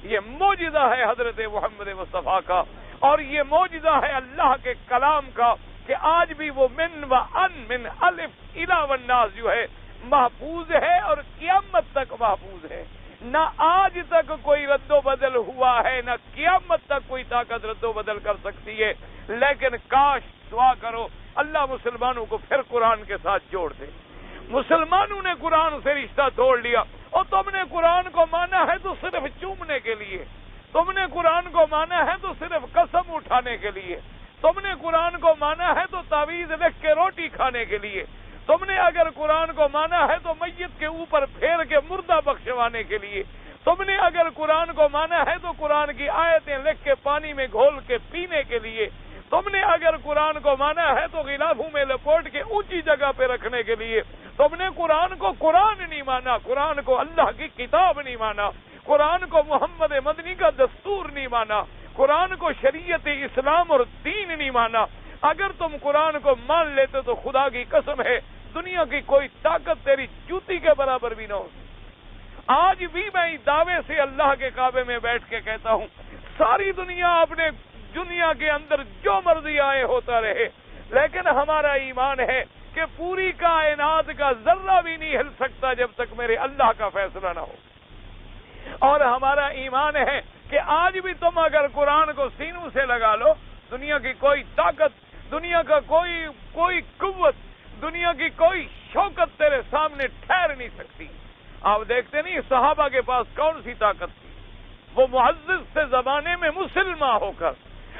یہ معجزہ ہے حضرت محمد مصطفیٰ کا، اور یہ معجزہ ہے اللہ کے کلام کا کہ آج بھی وہ من و ان من الف الی والناس جو ہے محفوظ ہے اور قیامت تک محفوظ ہے۔ نہ آج تک کوئی رد و بدل ہوا ہے، نہ قیامت تک کوئی طاقت رد و بدل کر سکتی ہے۔ لیکن کاش، دعا کرو اللہ مسلمانوں کو پھر قرآن کے ساتھ جوڑ دے۔ مسلمانوں نے قرآن سے رشتہ توڑ لیا، اور تم نے قرآن کو مانا ہے تو صرف چومنے کے لیے، تم نے قرآن کو مانا ہے تو صرف قسم اٹھانے کے لیے، تم نے قرآن کو مانا ہے تو تعویذ لکھ کے روٹی کھانے کے لیے، تم نے اگر قرآن کو مانا ہے تو میت کے اوپر پھیر کے مردہ بخشوانے کے لیے، تم نے اگر قرآن کو مانا ہے تو قرآن کی آیتیں لکھ کے پانی میں گھول کے پینے کے لیے، تم نے اگر قرآن کو مانا ہے تو غلافوں میں لپوٹ کے اونچی جگہ پہ رکھنے کے لیے، تم نے قرآن کو قرآن نہیں مانا، قرآن کو اللہ کی کتاب نہیں مانا، قرآن کو محمد مدنی کا دستور نہیں مانا، قرآن کو شریعت اسلام اور دین نہیں مانا۔ اگر تم قرآن کو مان لیتے تو خدا کی قسم ہے دنیا کی کوئی طاقت تیری جوتی کے برابر بھی نہ ہو۔ آج بھی میں دعوے سے اللہ کے کعبے میں بیٹھ کے کہتا ہوں، ساری دنیا اپنے دنیا کے اندر جو مرضی آئے ہوتا رہے، لیکن ہمارا ایمان ہے کہ پوری کائنات کا ذرہ بھی نہیں ہل سکتا جب تک میرے اللہ کا فیصلہ نہ ہو۔ اور ہمارا ایمان ہے کہ آج بھی تم اگر قرآن کو سینوں سے لگا لو، دنیا کی کوئی طاقت، دنیا کا کوئی قوت، دنیا کی کوئی شوکت تیرے سامنے ٹھہر نہیں سکتی۔ آپ دیکھتے نہیں صحابہ کے پاس کون سی طاقت تھی؟ وہ معزز سے زمانے میں مسلمان ہو کر،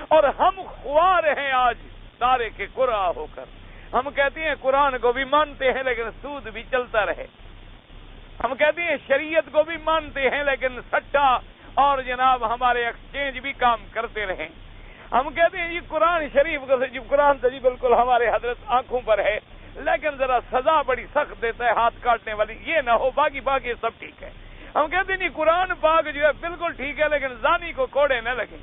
اور ہم خوار ہیں آج تارے کے قرآ ہو کر۔ ہم کہتے ہیں قرآن کو بھی مانتے ہیں لیکن سود بھی چلتا رہے، ہم کہتے ہیں شریعت کو بھی مانتے ہیں لیکن سٹا اور جناب ہمارے ایکسچینج بھی کام کرتے رہیں۔ ہم کہتے ہیں یہ قرآن شریف کا قرآن تو جی بالکل ہمارے حضرت آنکھوں پر ہے، لیکن ذرا سزا بڑی سخت دیتا ہے ہاتھ کاٹنے والی، یہ نہ ہو، باقی سب ٹھیک ہے۔ ہم کہتے ہیں نہیں قرآن پاک جو ہے بالکل ٹھیک ہے لیکن زانی کو کوڑے نہ لگیں۔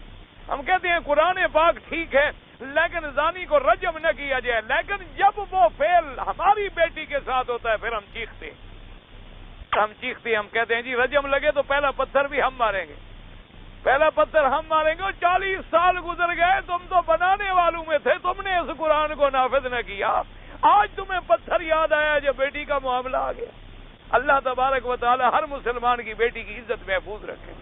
ہم کہتے ہیں قرآن پاک ٹھیک ہے لیکن زانی کو رجم نہ کیا جائے، لیکن جب وہ فعل ہماری بیٹی کے ساتھ ہوتا ہے پھر ہم چیختے ہیں، ہم کہتے ہیں جی رجم لگے تو پہلا پتھر بھی ہم ماریں گے، پہلا پتھر ہم ماریں گے۔ اور 40 سال گزر گئے، تم تو بنانے والوں میں تھے، تم نے اس قرآن کو نافذ نہ کیا، آج تمہیں پتھر یاد آیا جب بیٹی کا معاملہ آ گیا۔ اللہ تبارک و تعالی ہر مسلمان کی بیٹی کی عزت محفوظ رکھے۔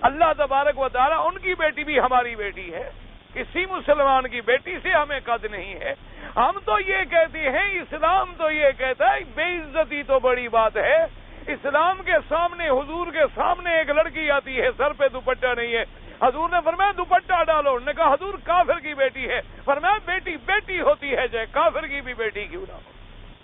اللہ تبارک و تعالی ان کی بیٹی بھی ہماری بیٹی ہے، کسی مسلمان کی بیٹی سے ہمیں قد نہیں ہے۔ ہم تو یہ کہتے ہیں، اسلام تو یہ کہتا ہے بے عزتی تو بڑی بات ہے۔ اسلام کے سامنے، حضور کے سامنے ایک لڑکی آتی ہے، سر پہ دوپٹہ نہیں ہے، حضور نے فرمایا دوپٹہ ڈالو، انہوں نے کہا حضور کافر کی بیٹی ہے، فرمایا بیٹی بیٹی ہوتی ہے، چاہے کافر کی بھی بیٹی کیوں نہ ہو،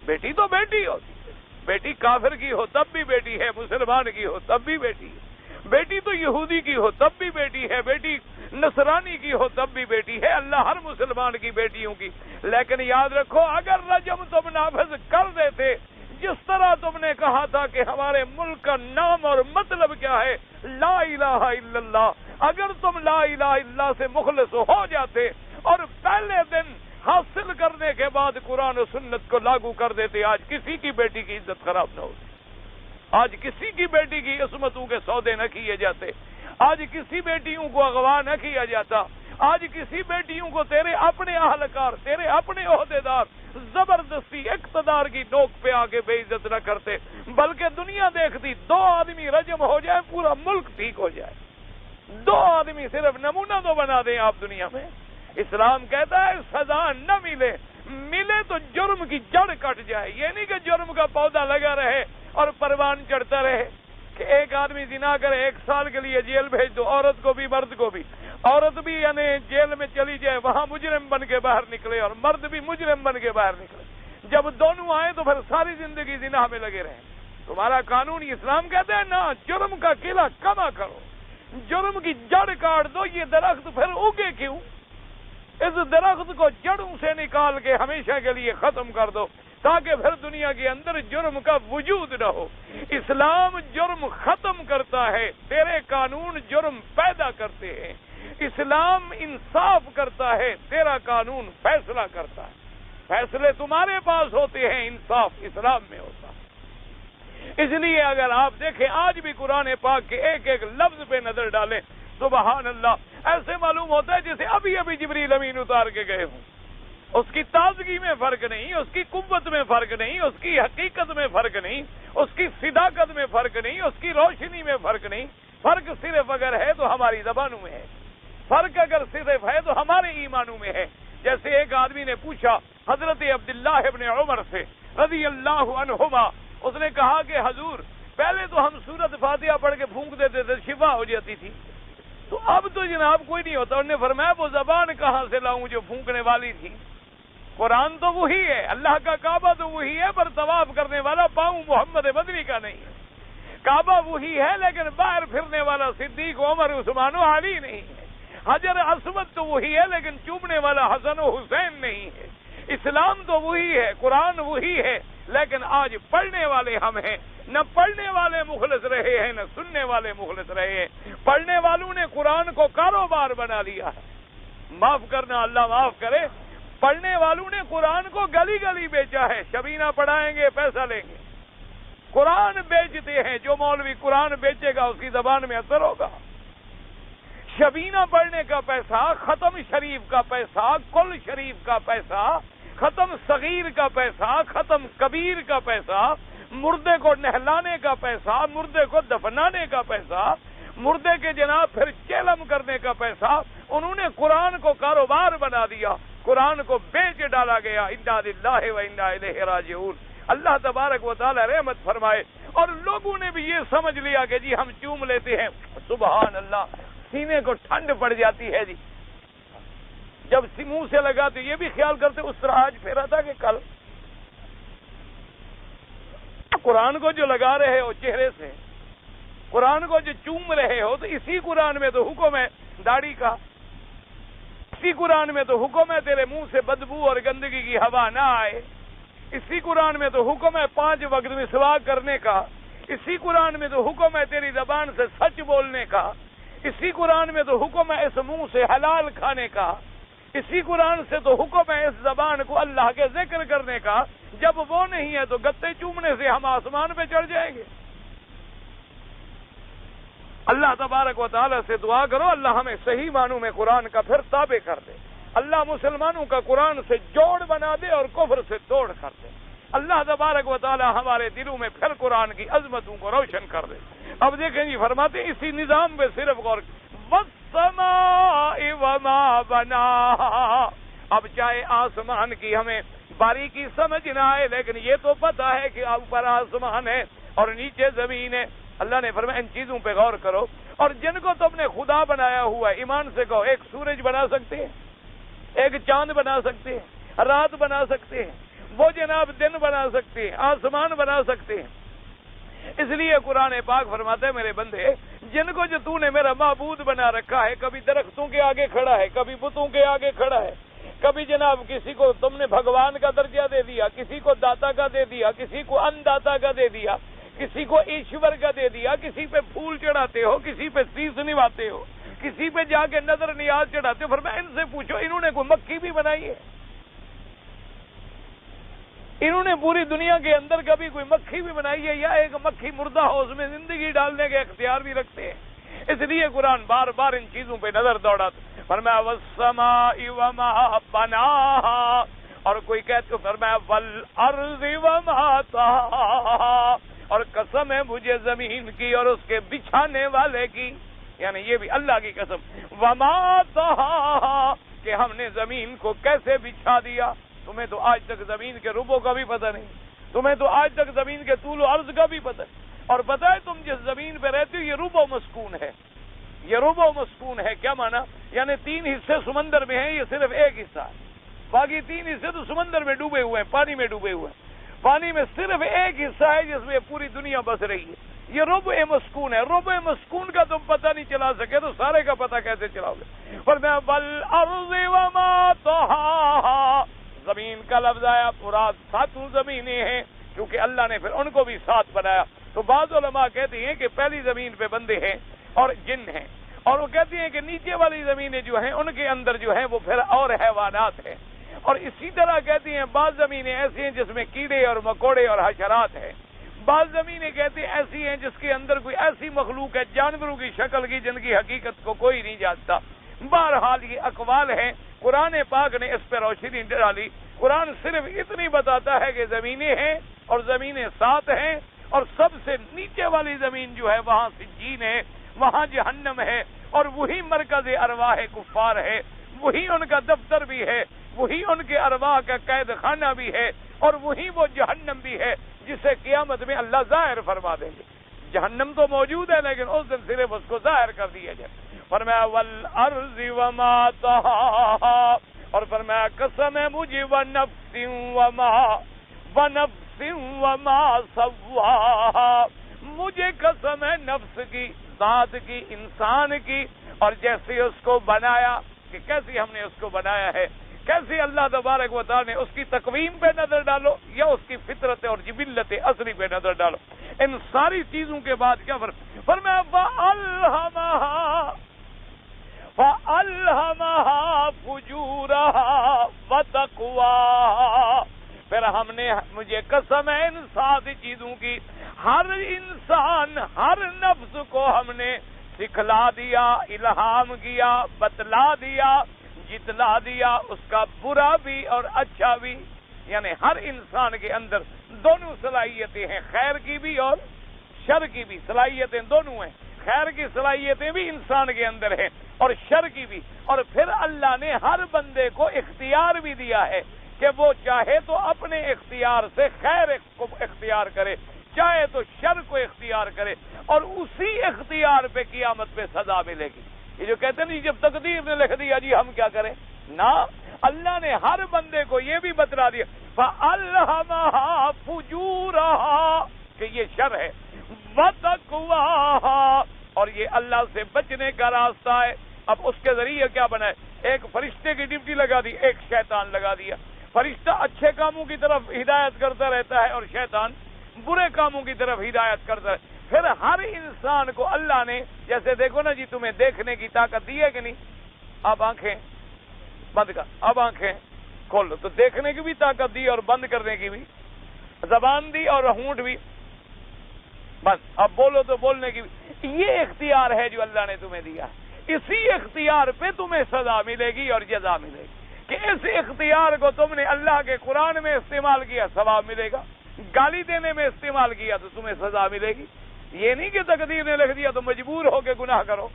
بیٹی تو بیٹی ہوتی ہے، بیٹی کافر کی ہو تب بھی بیٹی ہے، مسلمان کی ہو تب بھی بیٹی ہے، بیٹی تو یہودی کی ہو تب بھی بیٹی ہے، بیٹی نصرانی کی ہو تب بھی بیٹی ہے، اللہ ہر مسلمان کی بیٹیوں کی۔ لیکن یاد رکھو اگر رجم تم نافذ کر دیتے، جس طرح تم نے کہا تھا کہ ہمارے ملک کا نام اور مطلب کیا ہے لا الہ الا اللہ، اگر تم لا الہ الا اللہ سے مخلص ہو جاتے اور پہلے دن حاصل کرنے کے بعد قرآن و سنت کو لاگو کر دیتے، آج کسی کی بیٹی کی عزت خراب نہ ہوتی، آج کسی کی بیٹی کی عصمتوں کے سودے نہ کیے جاتے، آج کسی بیٹیوں کو اغوا نہ کیا جاتا، آج کسی بیٹیوں کو تیرے اپنے اہلکار، تیرے اپنے عہدیدار زبردستی اقتدار کی نوک پہ آ کے بے عزت نہ کرتے، بلکہ دنیا دیکھتی 2 آدمی رجم ہو جائے پورا ملک ٹھیک ہو جائے، 2 آدمی صرف نمونہ تو بنا دیں آپ دنیا میں۔ اسلام کہتا ہے سزا نہ ملے تو جرم کی جڑ کٹ جائے، یہ نہیں کہ جرم کا پودا لگا رہے اور پروان چڑھتا رہے کہ ایک آدمی زنا کرے 1 سال کے لیے جیل بھیج دو، عورت کو بھی مرد کو بھی، عورت بھی یعنی جیل میں چلی جائے وہاں مجرم بن کے باہر نکلے اور مرد بھی مجرم بن کے باہر نکلے، جب دونوں آئے تو پھر ساری زندگی زنا میں لگے رہیں۔ تمہارا قانون اسلام کہتے ہیں نا، جرم کا قلعہ کما کرو، جرم کی جڑ کاٹ دو، یہ درخت پھر اگے کیوں؟ اس درخت کو جڑوں سے نکال کے ہمیشہ کے لیے ختم کر دو تاکہ پھر دنیا کے اندر جرم کا وجود نہ ہو۔ اسلام جرم ختم کرتا ہے، تیرے قانون جرم پیدا کرتے ہیں۔ اسلام انصاف کرتا ہے، تیرا قانون فیصلہ کرتا ہے۔ فیصلے تمہارے پاس ہوتے ہیں، انصاف اسلام میں ہوتا ہے۔ اس لیے اگر آپ دیکھیں آج بھی قرآن پاک کے ایک ایک لفظ پہ نظر ڈالیں، سبحان اللہ، ایسے معلوم ہوتا ہے جیسے ابھی ابھی جبریل امین اتار کے گئے ہوں۔ اس کی تازگی میں فرق نہیں، اس کی قوت میں فرق نہیں، اس کی حقیقت میں فرق نہیں، اس کی صداقت میں فرق نہیں، اس کی روشنی میں فرق نہیں۔ فرق صرف اگر ہے تو ہماری زبانوں میں ہے، فرق اگر صرف ہے تو ہمارے ایمانوں میں ہے۔ جیسے ایک آدمی نے پوچھا حضرت عبداللہ ابن عمر سے رضی اللہ عنہما، اس نے کہا کہ حضور پہلے تو ہم سورۃ فاتحہ پڑھ کے پھونک دیتے تھے شفا ہو جاتی تھی، تو اب تو جناب کوئی نہیں ہوتا۔ انہوں نے فرمایا وہ زبان کہاں سے لاؤں جو پھونکنے والی تھی؟ قرآن تو وہی ہے، اللہ کا کعبہ تو وہی ہے، پر طواف کرنے والا پاؤں محمد مدنی کا نہیں ہے۔ کعبہ وہی ہے لیکن باہر پھرنے والا صدیق عمر عثمان و علی نہیں ہے۔ حجر اسود تو وہی ہے لیکن چومنے والا حسن و حسین نہیں ہے۔ اسلام تو وہی ہے، قرآن وہی ہے، لیکن آج پڑھنے والے ہم ہیں، نہ پڑھنے والے مخلص رہے ہیں نہ سننے والے مخلص رہے ہیں۔ پڑھنے والوں نے قرآن کو کاروبار بنا لیا ہے، معاف کرنا اللہ معاف کرے، پڑھنے والوں نے قرآن کو گلی گلی بیچا ہے، شبینہ پڑھائیں گے پیسہ لیں گے، قرآن بیچتے ہیں۔ جو مولوی قرآن بیچے گا اس کی زبان میں اثر ہوگا۔ شبینہ پڑھنے کا پیسہ، ختم شریف کا پیسہ، کل شریف کا پیسہ، ختم صغیر کا پیسہ، ختم کبیر کا پیسہ، مردے کو نہلانے کا پیسہ، مردے کو دفنانے کا پیسہ، مردے کے جناب پھر چیلم کرنے کا پیسہ، انہوں نے قرآن کو کاروبار بنا دیا، قرآن کو بیچ ڈالا گیا۔ انا للہ و انا الیہ راجعون۔ اللہ تبارک و تعالی رحمت فرمائے۔ اور لوگوں نے بھی یہ سمجھ لیا کہ جی ہم چوم لیتے ہیں، سبحان اللہ، سینے کو ٹھنڈ پڑ جاتی ہے جی جب منہ سے لگاتے، یہ بھی خیال کرتے اس طرح آج پھیرا تھا کہ کل۔ قرآن کو جو لگا رہے ہو چہرے سے، قرآن کو جو چوم رہے ہو، تو اسی قرآن میں تو حکم ہے داڑھی کا، اسی قرآن میں تو حکم ہے تیرے منہ سے بدبو اور گندگی کی ہوا نہ آئے، اسی قرآن میں تو حکم ہے 5 وقت مسواک کرنے کا، اسی قرآن میں تو حکم ہے تیری زبان سے سچ بولنے کا، اسی قرآن میں تو حکم ہے اس منہ سے حلال کھانے کا، اسی قرآن سے تو حکم ہے اس زبان کو اللہ کے ذکر کرنے کا۔ جب وہ نہیں ہے تو گتے چومنے سے ہم آسمان پہ چڑھ جائیں گے۔ اللہ تبارک و تعالیٰ سے دعا کرو اللہ ہمیں صحیح معنوں میں قرآن کا پھر تابع کر دے، اللہ مسلمانوں کا قرآن سے جوڑ بنا دے اور کفر سے توڑ کر دے۔ اللہ تبارک و تعالیٰ ہمارے دلوں میں پھر قرآن کی عظمتوں کو روشن کر دے۔ اب دیکھیں جی، فرماتے اسی نظام پہ صرف غور، وَالسَّمَاءِ وَمَا بَنَاهَا۔ اب چاہے آسمان کی ہمیں باریکی سمجھ نہ آئے، لیکن یہ تو پتہ ہے کہ اوپر آسمان ہے اور نیچے زمین ہے۔ اللہ نے فرمایا ان چیزوں پہ غور کرو، اور جن کو تم نے خدا بنایا ہوا ہے ایمان سے کہو، ایک سورج بنا سکتے ہیں، ایک چاند بنا سکتے ہیں، رات بنا سکتے ہیں، وہ جناب دن بنا سکتے ہیں، آسمان بنا سکتے ہیں۔ اس لیے قرآن پاک فرماتا ہے میرے بندے، جن کو جو تو نے میرا معبود بنا رکھا ہے، کبھی درختوں کے آگے کھڑا ہے، کبھی بتوں کے آگے کھڑا ہے، کبھی جناب کسی کو تم نے بھگوان کا درجہ دے دیا، کسی کو داتا کا دے دیا، کسی کو ان داتا کا دے دیا، کسی کو ایشور کا دے دیا، کسی پہ پھول چڑھاتے ہو، کسی پہ سیس نبھاتے ہو، کسی پہ جا کے نظر نیاز چڑھاتے ہو۔ فرمایا ان سے پوچھو انہوں نے کوئی مکھی بھی بنائی ہے؟ انہوں نے پوری دنیا کے اندر کبھی کوئی مکھی بھی بنائی ہے؟ یا ایک مکھی مردہ ہو اس میں زندگی ڈالنے کے اختیار بھی رکھتے ہیں؟ اس لیے قرآن بار بار ان چیزوں پہ نظر دوڑاتا۔ فرمایا وَالسَّمَاءِ وَمَا بَنَاهَا، اور کوئی کہتے تو فرمایا وَالْأَرْضِ وَمَا طَحَاهَا، اور قسم ہے مجھے زمین کی اور اس کے بچھانے والے کی، یعنی یہ بھی اللہ کی قسم، وَمَا طَحَاهَا، کہ ہم نے زمین کو کیسے بچھا دیا۔ تمہیں تو آج تک زمین کے ربوں کا بھی پتہ نہیں، تمہیں تو آج تک زمین کے طول و عرض کا بھی پتہ نہیں، اور پتہ ہے تم جس زمین پہ رہتے ہو یہ ربع مسکون ہے، یہ ربع مسکون ہے۔ کیا معنی؟ یعنی 3 حصے سمندر میں ہیں، یہ صرف ایک حصہ ہے، باقی 3 حصے تو سمندر میں ڈوبے ہوئے ہیں، پانی میں ڈوبے ہوئے ہیں۔ پانی میں صرف ایک حصہ ہے جس میں پوری دنیا بس رہی ہے، یہ ربع مسکون ہے۔ ربع مسکون کا تم پتہ نہیں چلا سکے تو سارے کا پتہ کیسے چلاؤ گے؟ فرمایا وَالْأَرْضِ وَمَا طَحَاهَا، زمین کا لفظ آیا، مراد 7 زمینیں ہیں، کیونکہ اللہ نے پھر ان کو بھی 7 بنایا۔ تو بعض علماء کہتے ہیں کہ پہلی زمین پہ بندے ہیں اور جن ہیں، اور وہ کہتے ہیں کہ نیچے والی زمینیں جو ہیں ان کے اندر جو ہیں وہ پھر اور حیوانات ہیں، اور اسی طرح کہتے ہیں بعض زمینیں ایسی ہیں جس میں کیڑے اور مکوڑے اور حشرات ہیں، بعض زمینیں کہتے ہیں ایسی ہیں جس کے اندر کوئی ایسی مخلوق ہے جانوروں کی شکل کی جن کی حقیقت کو کوئی نہیں جانتا۔ بہرحال یہ اقوال ہیں، قرآن پاک نے اس پہ روشنی ڈالی۔ قرآن صرف اتنی بتاتا ہے کہ زمینیں ہیں اور زمینیں 7 ہیں، اور سب سے نیچے والی زمین جو ہے وہاں سجین ہے، وہاں جہنم ہے، اور وہی مرکز ارواح کفار ہے، وہی ان کا دفتر بھی ہے، وہی ان کے ارواح کا قید خانہ بھی ہے، اور وہی وہ جہنم بھی ہے جسے قیامت میں اللہ ظاہر فرما دیں گے۔ جہنم تو موجود ہے لیکن اس دن صرف اس کو ظاہر کر دیا جائے۔ فرمایا وَالْأَرْضِ وَمَا طَحَاهَا، اور فرمایا قسم ہے مجھے وَنَفْسٍ وَمَا سَوَّاهَا، مجھے قسم ہے نفس کی، ذات کی، انسان کی، اور جیسے اس کو بنایا، کہ کیسے ہم نے اس کو بنایا ہے، کیسے اللہ تبارک و تعالی نے اس کی تقویم پہ نظر ڈالو یا اس کی فطرت اور جبلت اصلی پہ نظر ڈالو۔ ان ساری چیزوں کے بعد کیا فرمایا فَأَلْهَمَهَا فُجُورَهَا وَتَقْوَاهَا، پھر ہم نے، مجھے قسم ہے ان 7 چیزوں کی، ہر انسان، ہر نفس کو ہم نے سکھلا دیا، الہام کیا، بتلا دیا، جتلا دیا، اس کا برا بھی اور اچھا بھی، یعنی ہر انسان کے اندر دونوں صلاحیتیں ہیں، خیر کی بھی اور شر کی بھی صلاحیتیں دونوں ہیں۔ خیر کی صلاحیتیں بھی انسان کے اندر ہیں اور شر کی بھی، اور پھر اللہ نے ہر بندے کو اختیار بھی دیا ہے کہ وہ چاہے تو اپنے اختیار سے خیر کو اختیار کرے، چاہے تو شر کو اختیار کرے، اور اسی اختیار پہ قیامت پہ سزا ملے گی۔ یہ جو کہتے ہیں نہیں جب تقدیر نے لکھ دیا جی ہم کیا کریں، نہ، اللہ نے ہر بندے کو یہ بھی بتلا دیا فَأَلْهَمَهَا فُجُورَهَا، کہ یہ شر ہے، وَتَقْوَاهَا، اور یہ اللہ سے بچنے کا راستہ ہے۔ اب اس کے ذریعے کیا بنا ہے؟ ایک فرشتے کی ڈیوٹی لگا دی، ایک شیطان لگا دیا۔ فرشتہ اچھے کاموں کی طرف ہدایت کرتا رہتا ہے اور شیطان برے کاموں کی طرف ہدایت کرتا ہے. پھر ہر انسان کو اللہ نے جیسے دیکھو نا جی تمہیں دیکھنے کی طاقت دی ہے کہ نہیں؟ اب آنکھیں بند کر، اب آنکھیں کھول لو، تو دیکھنے کی بھی طاقت دی اور بند کرنے کی بھی، زبان دی اور ہونٹ بھی بس، اب بولو تو بولنے کی بھی. یہ اختیار ہے جو اللہ نے تمہیں دیا. اسی اختیار پہ تمہیں سزا ملے گی اور جزا ملے گی کہ اس اختیار کو تم نے اللہ کے قرآن میں استعمال کیا، ثواب ملے گا. گالی دینے میں استعمال کیا تو تمہیں سزا ملے گی. یہ نہیں کہ تقدیر نے لکھ دیا تو مجبور ہو کے گناہ کرو.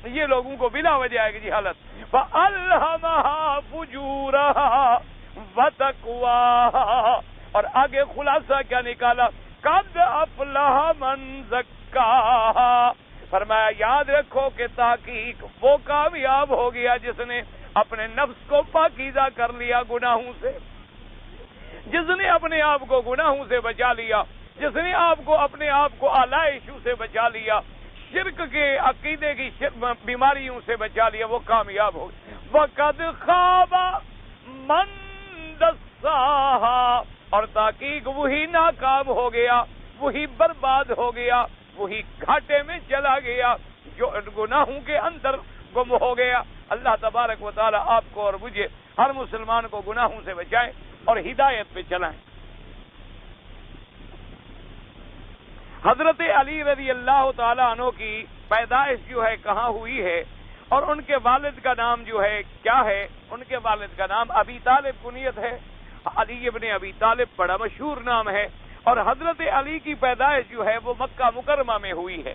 یہ لوگوں کو بلا وجہ آئے گی جی حالت. فَأَلْهَمَهَا فُجُورَهَا وَتَقْوَاهَا. اور آگے خلاصہ کیا نکالا؟ قَدْ أَفْلَحَ مَنْ زَكَّاهَا. فرمایا یاد رکھو کہ تحقیق وہ کامیاب ہو گیا جس نے اپنے نفس کو پاکیزہ کر لیا گناہوں سے، جس نے اپنے آپ کو گناہوں سے بچا لیا، جس نے آپ کو اپنے آپ کو آلائشوں سے بچا لیا، شرک کے عقیدے کی بیماریوں سے بچا لیا، وہ کامیاب ہو گیا. وَقَدْ خَابَ مَنْ دَسَّاهَا. اور تحقیق وہی ناکام ہو گیا، وہی برباد ہو گیا، وہی گھاٹے میں چلا گیا جو گناہوں کے اندر گم ہو گیا. اللہ تبارک و تعالی آپ کو اور مجھے ہر مسلمان کو گناہوں سے بچائیں اور ہدایت پہ چلائیں. حضرت علی رضی اللہ تعالیٰ عنہ کی پیدائش جو ہے کہاں ہوئی ہے اور ان کے والد کا نام جو ہے کیا ہے؟ ان کے والد کا نام ابی طالب کنیت ہے. علی ابن ابی طالب بڑا مشہور نام ہے. اور حضرت علی کی پیدائش جو ہے وہ مکہ مکرمہ میں ہوئی ہے.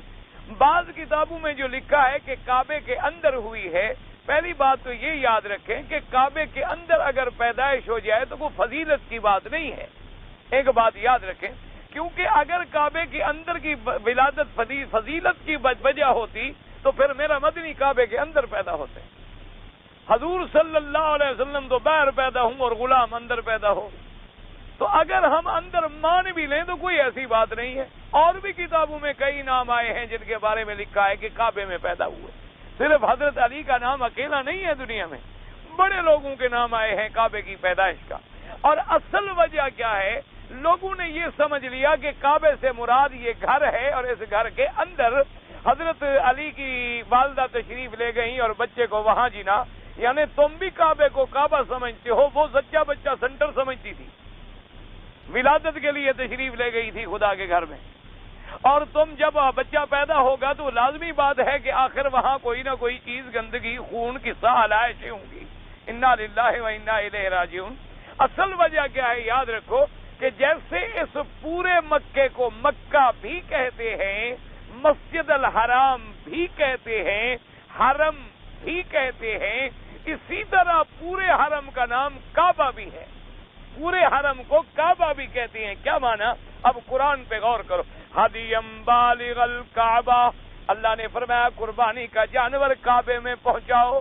بعض کتابوں میں جو لکھا ہے کہ کعبے کے اندر ہوئی ہے. پہلی بات تو یہ یاد رکھیں کہ کعبے کے اندر اگر پیدائش ہو جائے تو وہ فضیلت کی بات نہیں ہے. ایک بات یاد رکھیں، کیونکہ اگر کعبے کے اندر کی ولادت فضیلت کی وجہ ہوتی تو پھر میرا مدنی کعبے کے اندر پیدا ہوتے. حضور صلی اللہ علیہ وسلم تو باہر پیدا ہوں اور غلام اندر پیدا ہو. تو اگر ہم اندر مان بھی لیں تو کوئی ایسی بات نہیں ہے. اور بھی کتابوں میں کئی نام آئے ہیں جن کے بارے میں لکھا ہے کہ کعبے میں پیدا ہوئے. صرف حضرت علی کا نام اکیلا نہیں ہے دنیا میں، بڑے لوگوں کے نام آئے ہیں کعبے کی پیدائش کا. اور اصل وجہ کیا ہے؟ لوگوں نے یہ سمجھ لیا کہ کعبے سے مراد یہ گھر ہے اور اس گھر کے اندر حضرت علی کی والدہ تشریف لے گئیں اور بچے کو وہاں جینا. یعنی تم بھی کعبے کو کعبہ سمجھتے ہو، وہ سچا بچہ سینٹر سمجھتی تھی. ولادت کے لیے تشریف لے گئی تھی خدا کے گھر میں، اور تم جب بچہ پیدا ہوگا تو لازمی بات ہے کہ آخر وہاں کوئی نہ کوئی چیز گندگی، خون، قصہ، علائشیں ہوں گی. انا للہ و انا الیہ راجعون. اصل وجہ کیا ہے؟ یاد رکھو کہ جیسے اس پورے مکے کو مکہ بھی کہتے ہیں، مسجد الحرام بھی کہتے ہیں، حرم بھی کہتے ہیں، اسی طرح پورے حرم کا نام کعبہ بھی ہے. پورے حرم کو کعبہ بھی کہتے ہیں. کیا معنی؟ اب قرآن پہ غور کرو. ہدیم بالغ الکعبہ. اللہ نے فرمایا قربانی کا جانور کعبے میں پہنچاؤ.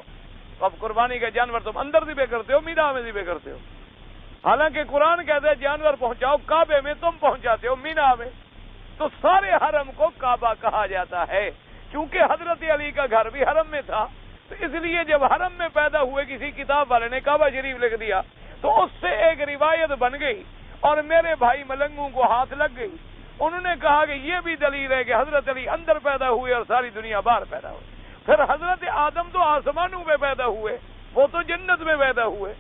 اب قربانی کا جانور تم اندر ذبح کرتے ہو، مینا میں ذبح کرتے ہو. حالانکہ قرآن کہتا ہے جانور پہنچاؤ کعبے میں، تم پہنچاتے ہو مینا میں. تو سارے حرم کو کعبہ کہا جاتا ہے کیونکہ حضرت علی کا گھر بھی حرم میں تھا. تو اس لیے جب حرم میں پیدا ہوئے کسی کتاب والے نے کعبہ شریف لکھ دیا تو اس سے ایک روایت بن گئی اور میرے بھائی ملنگوں کو ہاتھ لگ گئی. انہوں نے کہا کہ یہ بھی دلیل ہے کہ حضرت علی اندر پیدا ہوئے اور ساری دنیا باہر پیدا ہوئی. پھر حضرت آدم تو آسمانوں پہ پیدا ہوئے، وہ تو جنت میں پیدا ہوئے.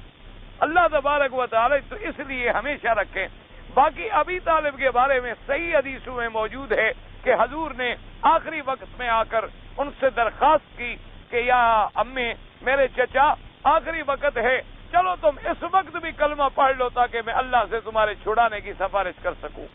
اللہ تبارک و تعالی تو اس لیے ہمیشہ رکھیں. باقی ابی طالب کے بارے میں صحیح حدیثوں میں موجود ہے کہ حضور نے آخری وقت میں آ کر ان سے درخواست کی کہ یا امی، میرے چچا، آخری وقت ہے، چلو تم اس وقت بھی کلمہ پڑھ لو تاکہ میں اللہ سے تمہارے چھڑانے کی سفارش کر سکوں.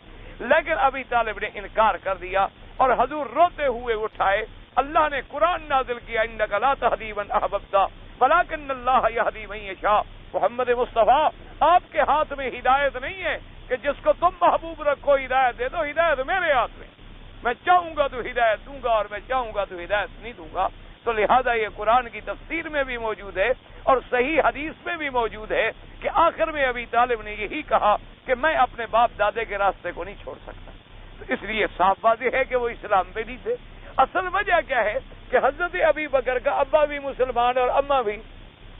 لیکن ابی طالب نے انکار کر دیا اور حضور روتے ہوئے اٹھائے. اللہ نے قرآن نازل کیا انک لا تہدی من احببت ولکن اللہ یہدی من یشاء. محمد مصطفیٰ، آپ کے ہاتھ میں ہدایت نہیں ہے کہ جس کو تم محبوب رکھو ہدایت دے دو. ہدایت میرے ہاتھ میں چاہوں گا تو ہدایت دوں گا اور میں چاہوں گا تو ہدایت نہیں دوں گا. تو لہذا یہ قرآن کی تفسیر میں بھی موجود ہے اور صحیح حدیث میں بھی موجود ہے کہ آخر میں ابی طالب نے یہی کہا کہ میں اپنے باپ دادے کے راستے کو نہیں چھوڑ سکتا. تو اس لیے صاف واضح ہے کہ وہ اسلام پہ نہیں تھے. اصل وجہ کیا ہے کہ حضرت ابی بکر کا ابا بھی مسلمان اور اماں بھی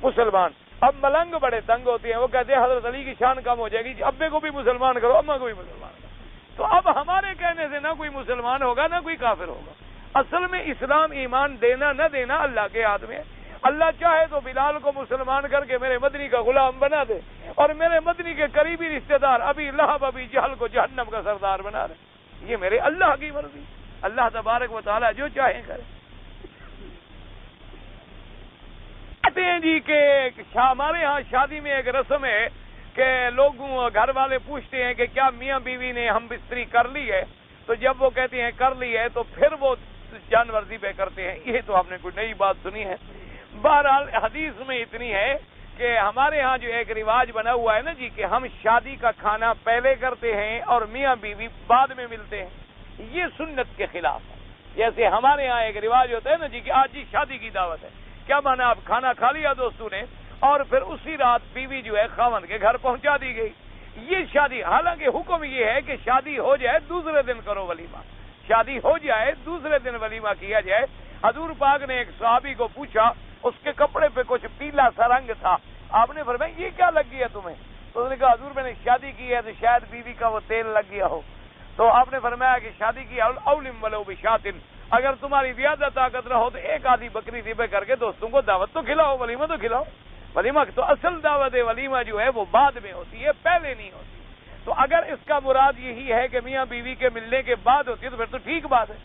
مسلمان، اب ملنگ بڑے تنگ ہوتے ہیں، وہ کہتے ہیں حضرت علی کی شان کم ہو جائے گی، ابے کو بھی مسلمان کرو، اماں کو بھی مسلمان کرو۔ تو اب ہمارے کہنے سے نہ کوئی مسلمان ہوگا نہ کوئی کافر ہوگا۔ اصل میں اسلام ایمان دینا نہ دینا اللہ کے ہاتھ میں ہے۔ اللہ چاہے تو بلال کو مسلمان کر کے میرے مدنی کا غلام بنا دے، اور میرے مدنی کے قریبی رشتہ دار ابھی لہب ابھی جہل کو جہنم کا سردار بنا دے۔ یہ میرے اللہ کی مرضی، اللہ تبارک و تعالیٰ جو چاہیں کرے۔ کہتے ہیں جی کہ ہمارے ہاں شادی میں ایک رسم ہے کہ لوگوں گھر والے پوچھتے ہیں کہ کیا میاں بیوی نے ہم بستری کر لی ہے، تو جب وہ کہتے ہیں کر لی ہے تو پھر وہ جانور ذبح کرتے ہیں۔ یہ تو آپ نے کوئی نئی بات سنی ہے۔ بہرحال حدیث میں اتنی ہے کہ ہمارے ہاں جو ایک رواج بنا ہوا ہے نا جی کہ ہم شادی کا کھانا پہلے کرتے ہیں اور میاں بیوی بعد میں ملتے ہیں، یہ سنت کے خلاف ہے۔ جیسے ہمارے ہاں ایک رواج ہوتا ہے نا جی کہ آج جی شادی کی دعوت ہے، کیا مانا آپ کھانا کھا لیا دوستوں نے اور پھر اسی رات بیوی جو ہے خاوند کے گھر پہنچا دی گئی، یہ شادی۔ حالانکہ حکم یہ ہے کہ شادی ہو جائے دوسرے دن کرو ولیمہ، شادی ہو جائے دوسرے دن ولیمہ کیا جائے۔ حضور پاک نے ایک صحابی کو پوچھا، اس کے کپڑے پہ کچھ پیلا سا رنگ تھا، آپ نے فرمایا یہ کیا لگ گیا تمہیں؟ تو اس نے کہا حضور میں نے شادی کی ہے تو شاید بیوی کا وہ تیل لگ گیا ہو۔ تو آپ نے فرمایا کہ شادی کی اولم ولو بشاتن، اگر تمہاری زیادہ طاقت نہ ہو تو ایک آدھی بکری ذبح کر کے دوستوں کو دعوت تو کھلاؤ، ولیمہ تو کھلاؤ۔ ولیمہ تو اصل دعوت ولیمہ جو ہے وہ بعد میں ہوتی ہے، پہلے نہیں ہوتی۔ تو اگر اس کا مراد یہی ہے کہ میاں بیوی کے ملنے کے بعد ہوتی ہے تو پھر تو ٹھیک بات ہے۔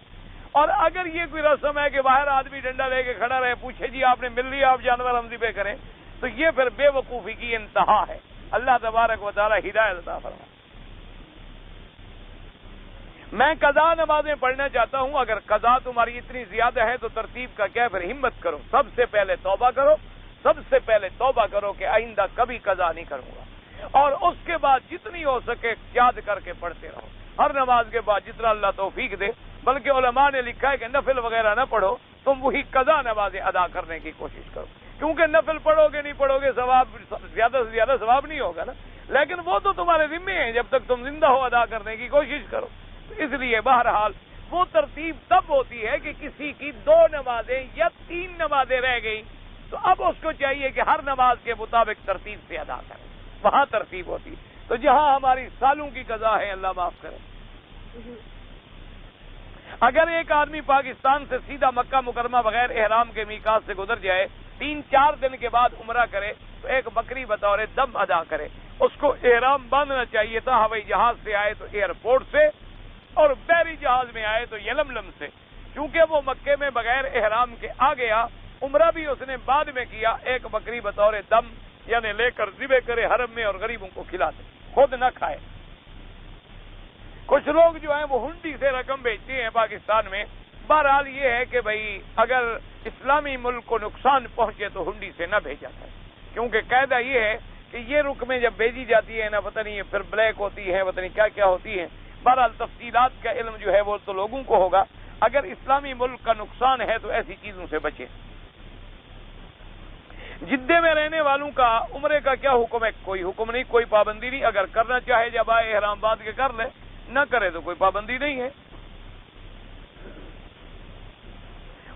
اور اگر یہ کوئی رسم ہے کہ باہر آدمی ڈنڈا لے کے کھڑا رہے، پوچھے جی آپ نے مل لیا آپ جانور ہم ذبح کریں، تو یہ پھر بے وقوفی کی انتہا ہے۔ اللہ تبارک و تعالی ہدایت عطا فرمائے۔ میں قضا نمازیں پڑھنا چاہتا ہوں، اگر قضا تمہاری اتنی زیادہ ہے تو ترتیب کا کیا، پھر ہمت کرو، سب سے پہلے توبہ کرو، سب سے پہلے توبہ کرو کہ آئندہ کبھی قضا نہیں کروں گا، اور اس کے بعد جتنی ہو سکے یاد کر کے پڑھتے رہو، ہر نماز کے بعد جتنا اللہ توفیق دے۔ بلکہ علماء نے لکھا ہے کہ نفل وغیرہ نہ پڑھو، تم وہی قضا نمازیں ادا کرنے کی کوشش کرو، کیونکہ نفل پڑھو گے نہیں پڑھو گے ثواب زیادہ سے زیادہ ثواب نہیں ہوگا نا، لیکن وہ تو تمہارے ذمے ہیں، جب تک تم زندہ ہو ادا کرنے کی کوشش کرو۔ اس لیے بہرحال وہ ترتیب تب ہوتی ہے کہ کسی کی 2 نمازیں یا 3 نمازیں رہ گئی تو اب اس کو چاہیے کہ ہر نماز کے مطابق ترتیب سے ادا کرے، وہاں ترتیب ہوتی ہے۔ تو جہاں ہماری سالوں کی قضا ہے اللہ معاف کرے۔ اگر ایک آدمی پاکستان سے سیدھا مکہ مکرمہ بغیر احرام کے میقات سے گزر جائے، 3-4 دن کے بعد عمرہ کرے تو ایک بکری بطور دم ادا کرے۔ اس کو احرام باندھنا چاہیے تھا، ہوائی جہاز سے آئے تو ایئرپورٹ سے، اور بحری جہاز میں آئے تو یلملم سے، کیونکہ وہ مکے میں بغیر احرام کے آ گیا، عمرہ بھی اس نے بعد میں کیا، ایک بکری بطور دم یعنی لے کر ذبح کرے حرم میں اور غریبوں کو کھلا دے، خود نہ کھائے۔ کچھ لوگ جو ہیں وہ ہنڈی سے رقم بیچتے ہیں پاکستان میں۔ بہرحال یہ ہے کہ بھائی اگر اسلامی ملک کو نقصان پہنچے تو ہنڈی سے نہ بھیجا جائے، کیونکہ قاعدہ یہ ہے کہ یہ رقمیں جب بھیجی جاتی ہے نہ پتہ نہیں پھر بلیک ہوتی ہے، پتہ نہیں کیا کیا ہوتی ہیں۔ بہرحال تفصیلات کا علم جو ہے وہ تو لوگوں کو ہوگا۔ اگر اسلامی ملک کا نقصان ہے تو ایسی چیزوں سے بچیں۔ جدے میں رہنے والوں کا عمرے کا کیا حکم ہے؟ کوئی حکم نہیں، کوئی پابندی نہیں، اگر کرنا چاہے جب آئے احرام باندھ کے کر لے، نہ کرے تو کوئی پابندی نہیں ہے۔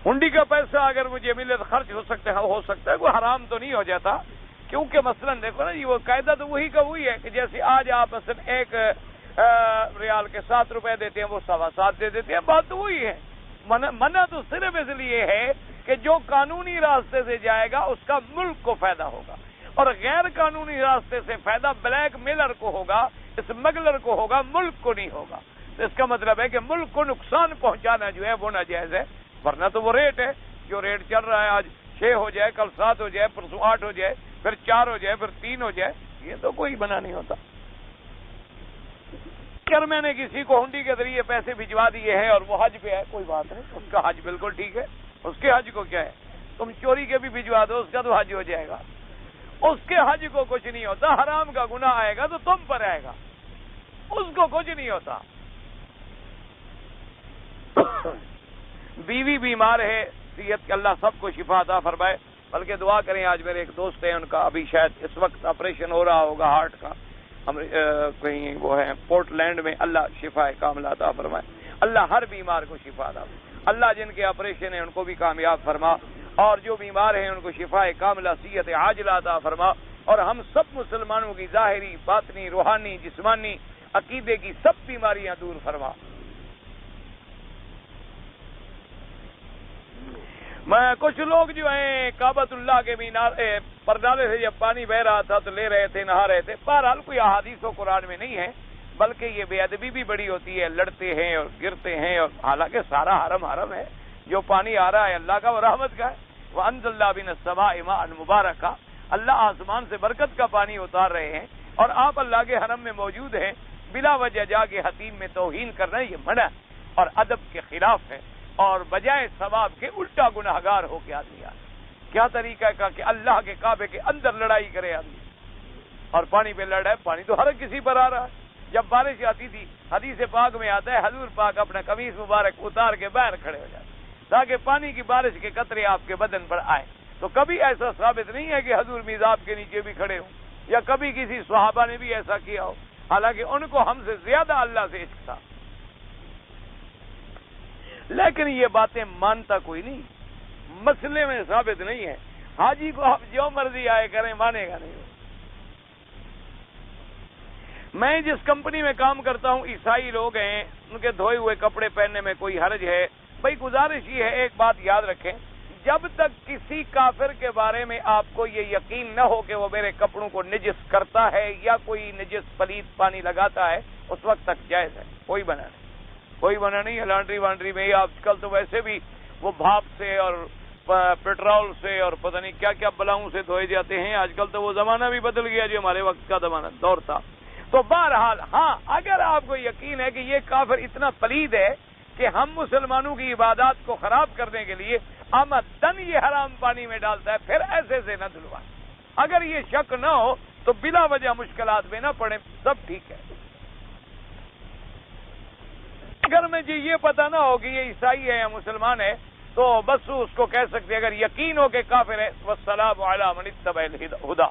ہنڈی کا پیسہ اگر مجھے ملے تو خرچ ہو سکتا ہے، کوئی حرام تو نہیں ہو جاتا، کیونکہ مثلا دیکھو نا جی وہ قاعدہ تو وہی کا وہی ہے کہ جیسے آج آپ مثلا 1 ریال کے 7 روپے دیتے ہیں، وہ 7.25 دے دیتے ہیں، بات تو وہی ہے۔ منع تو صرف اس لیے ہے کہ جو قانونی راستے سے جائے گا اس کا ملک کو فائدہ ہوگا، اور غیر قانونی راستے سے فائدہ بلیک میلر کو ہوگا، اسمگلر کو ہوگا، ملک کو نہیں ہوگا۔ تو اس کا مطلب ہے کہ ملک کو نقصان پہنچانا جو ہے وہ ناجائز ہے، ورنہ تو وہ ریٹ ہے، جو ریٹ چل رہا ہے آج 6 ہو جائے، کل 7 ہو جائے، پرسوں 8 ہو جائے، پھر 4 ہو جائے، پھر 3 ہو جائے، یہ تو کوئی بنا نہیں ہوتا۔ اگر میں نے کسی کو ہنڈی کے ذریعے پیسے بھجوا دیے ہیں اور وہ حج پہ ہے، کوئی بات نہیں، اس کا حج بالکل ٹھیک ہے، اس کے حج کو کیا ہے، تم چوری کے بھی بھجوا دو، اس کا تو حج ہو جائے گا، اس کے حج کو کچھ نہیں ہوتا۔ حرام کا گناہ آئے گا تو تم پر آئے گا، اس کو کچھ نہیں ہوتا۔ بیوی بیمار ہے، صحت کے اللہ سب کو شفا عطا فرمائے، بلکہ دعا کریں۔ آج میرے ایک دوست ہیں، ان کا ابھی شاید اس وقت آپریشن ہو رہا ہوگا ہارٹ کا، کہیں وہ ہے پورٹ لینڈ میں، اللہ شفا کاملہ عطا فرمائے، اللہ ہر بیمار کو شفا عطا فرمائے، اللہ جن کے آپریشن ہیں ان کو بھی کامیاب فرما، اور جو بیمار ہیں ان کو شفا کاملہ صحت عاجلہ عطا فرما، اور ہم سب مسلمانوں کی ظاہری، باطنی، روحانی، جسمانی، عقیدے کی سب بیماریاں دور فرما۔ کچھ لوگ جو ہیں کعبۃ اللہ کے مینار پردالے سے جب پانی بہ رہا تھا تو لے رہے تھے، نہا رہے تھے۔ بہرحال کوئی احادیث و قرآن میں نہیں ہے، بلکہ یہ بے ادبی بھی بڑی ہوتی ہے، لڑتے ہیں اور گرتے ہیں، اور حالانکہ سارا حرم ہے، جو پانی آ رہا ہے اللہ کا، وہ رحمت کا ہے۔ وَأَنزَلْنَا مِنَ السَّمَاءِ مَاءً مُبَارَكًا، اللہ آسمان سے برکت کا پانی اتار رہے ہیں، اور آپ اللہ کے حرم میں موجود ہیں، بلا وجہ جا کے حتیم میں توہین کرنا یہ منع اور ادب کے خلاف ہے، اور بجائے ثواب کے الٹا گناہگار ہو کے آدمی آئے۔ کیا طریقہ ہے کہ اللہ کے کعبے کے اندر لڑائی کرے آدمی، اور پانی پہ لڑ رہا ہے، پانی تو ہر کسی پر آ رہا ہے۔ جب بارش آتی تھی حدیث پاک میں آتا ہے حضور پاک اپنا قمیص مبارک اتار کے باہر کھڑے ہو جاتے تاکہ پانی کی بارش کے قطرے آپ کے بدن پر آئیں۔ تو کبھی ایسا ثابت نہیں ہے کہ حضور میزاب کے نیچے بھی کھڑے ہوں، یا کبھی کسی صحابہ نے بھی ایسا کیا ہو، حالانکہ ان کو ہم سے زیادہ اللہ سے عشق تھا، لیکن یہ باتیں مانتا کوئی نہیں، مسئلے میں ثابت نہیں ہے۔ حاجی کو آپ جو مرضی آئے کریں، مانے گا نہیں۔ میں جس کمپنی میں کام کرتا ہوں عیسائی لوگ ہیں، ان کے دھوئے ہوئے کپڑے پہننے میں کوئی حرج ہے؟ بھائی گزارش یہ ہے، ایک بات یاد رکھیں، جب تک کسی کافر کے بارے میں آپ کو یہ یقین نہ ہو کہ وہ میرے کپڑوں کو نجس کرتا ہے یا کوئی نجس پلید پانی لگاتا ہے، اس وقت تک جائز ہے، کوئی منع نہیں، کوئی منع نہیں ہے۔ لانڈری وانڈری میں ہی آج کل تو ویسے بھی وہ بھاپ سے اور پیٹرول سے اور پتہ نہیں کیا کیا بلاؤں سے دھوئے جاتے ہیں، آج کل تو وہ زمانہ بھی بدل گیا جو ہمارے وقت کا زمانہ دور تھا۔ تو بہرحال ہاں، اگر آپ کو یقین ہے کہ یہ کافر اتنا پلید ہے کہ ہم مسلمانوں کی عبادات کو خراب کرنے کے لیے آمدن یہ حرام پانی میں ڈالتا ہے، پھر ایسے سے نہ دھلوائیں۔ اگر یہ شک نہ ہو تو بلا وجہ مشکلات میں نہ پڑیں، سب ٹھیک ہے۔ اگر مجھے یہ پتا نہ ہو کہ یہ عیسائی ہے یا مسلمان ہے تو بس اس کو کہہ سکتے، اگر یقین ہو کہ کافر ہے والسلام علی من اتبع الہدی،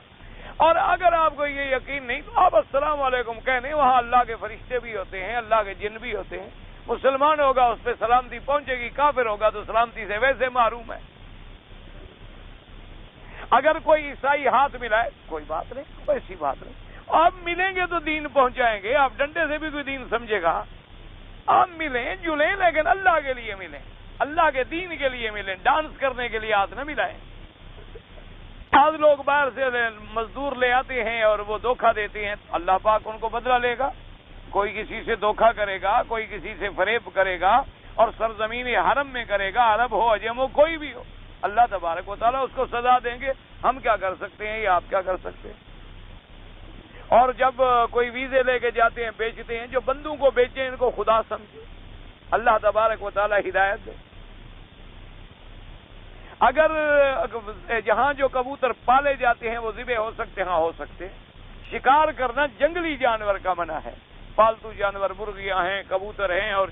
اور اگر آپ کو یہ یقین نہیں تو آپ السلام علیکم کہنے، وہاں اللہ کے فرشتے بھی ہوتے ہیں، اللہ کے جن بھی ہوتے ہیں، مسلمان ہوگا اس پہ سلامتی پہنچے گی، کافر ہوگا تو سلامتی سے ویسے محروم ہے۔ اگر کوئی عیسائی ہاتھ ملائے کوئی بات نہیں، کوئی ایسی بات نہیں، آپ ملیں گے تو دین پہنچائیں گے، آپ ڈنڈے سے بھی کوئی دین سمجھے گا، آپ ملیں جلیں لیکن اللہ کے لیے ملیں، اللہ کے دین کے لیے ملیں، ڈانس کرنے کے لیے ہاتھ نہ ملائیں۔ آج لوگ باہر سے مزدور لے آتے ہیں اور وہ دھوکہ دیتے ہیں، اللہ پاک ان کو بدلہ لے گا، کوئی کسی سے دھوکہ کرے گا، کوئی کسی سے فریب کرے گا، اور سرزمین حرم میں کرے گا، عرب ہو عجم ہو کوئی بھی ہو، اللہ تبارک و تعالیٰ اس کو سزا دیں گے۔ ہم کیا کر سکتے ہیں یا آپ کیا کر سکتے ہیں؟ اور جب کوئی ویزے لے کے جاتے ہیں بیچتے ہیں، جو بندوں کو بیچیں ان کو خدا سمجھے، اللہ تبارک و تعالیٰ ہدایت دے۔ اگر جہاں جو کبوتر پالے جاتے ہیں وہ ذبح ہو سکتے ہیں، ہاں ہو سکتے ہیں۔ شکار کرنا جنگلی جانور کا منع ہے، پالتو جانور مرغیاں ہیں، کبوتر ہیں اور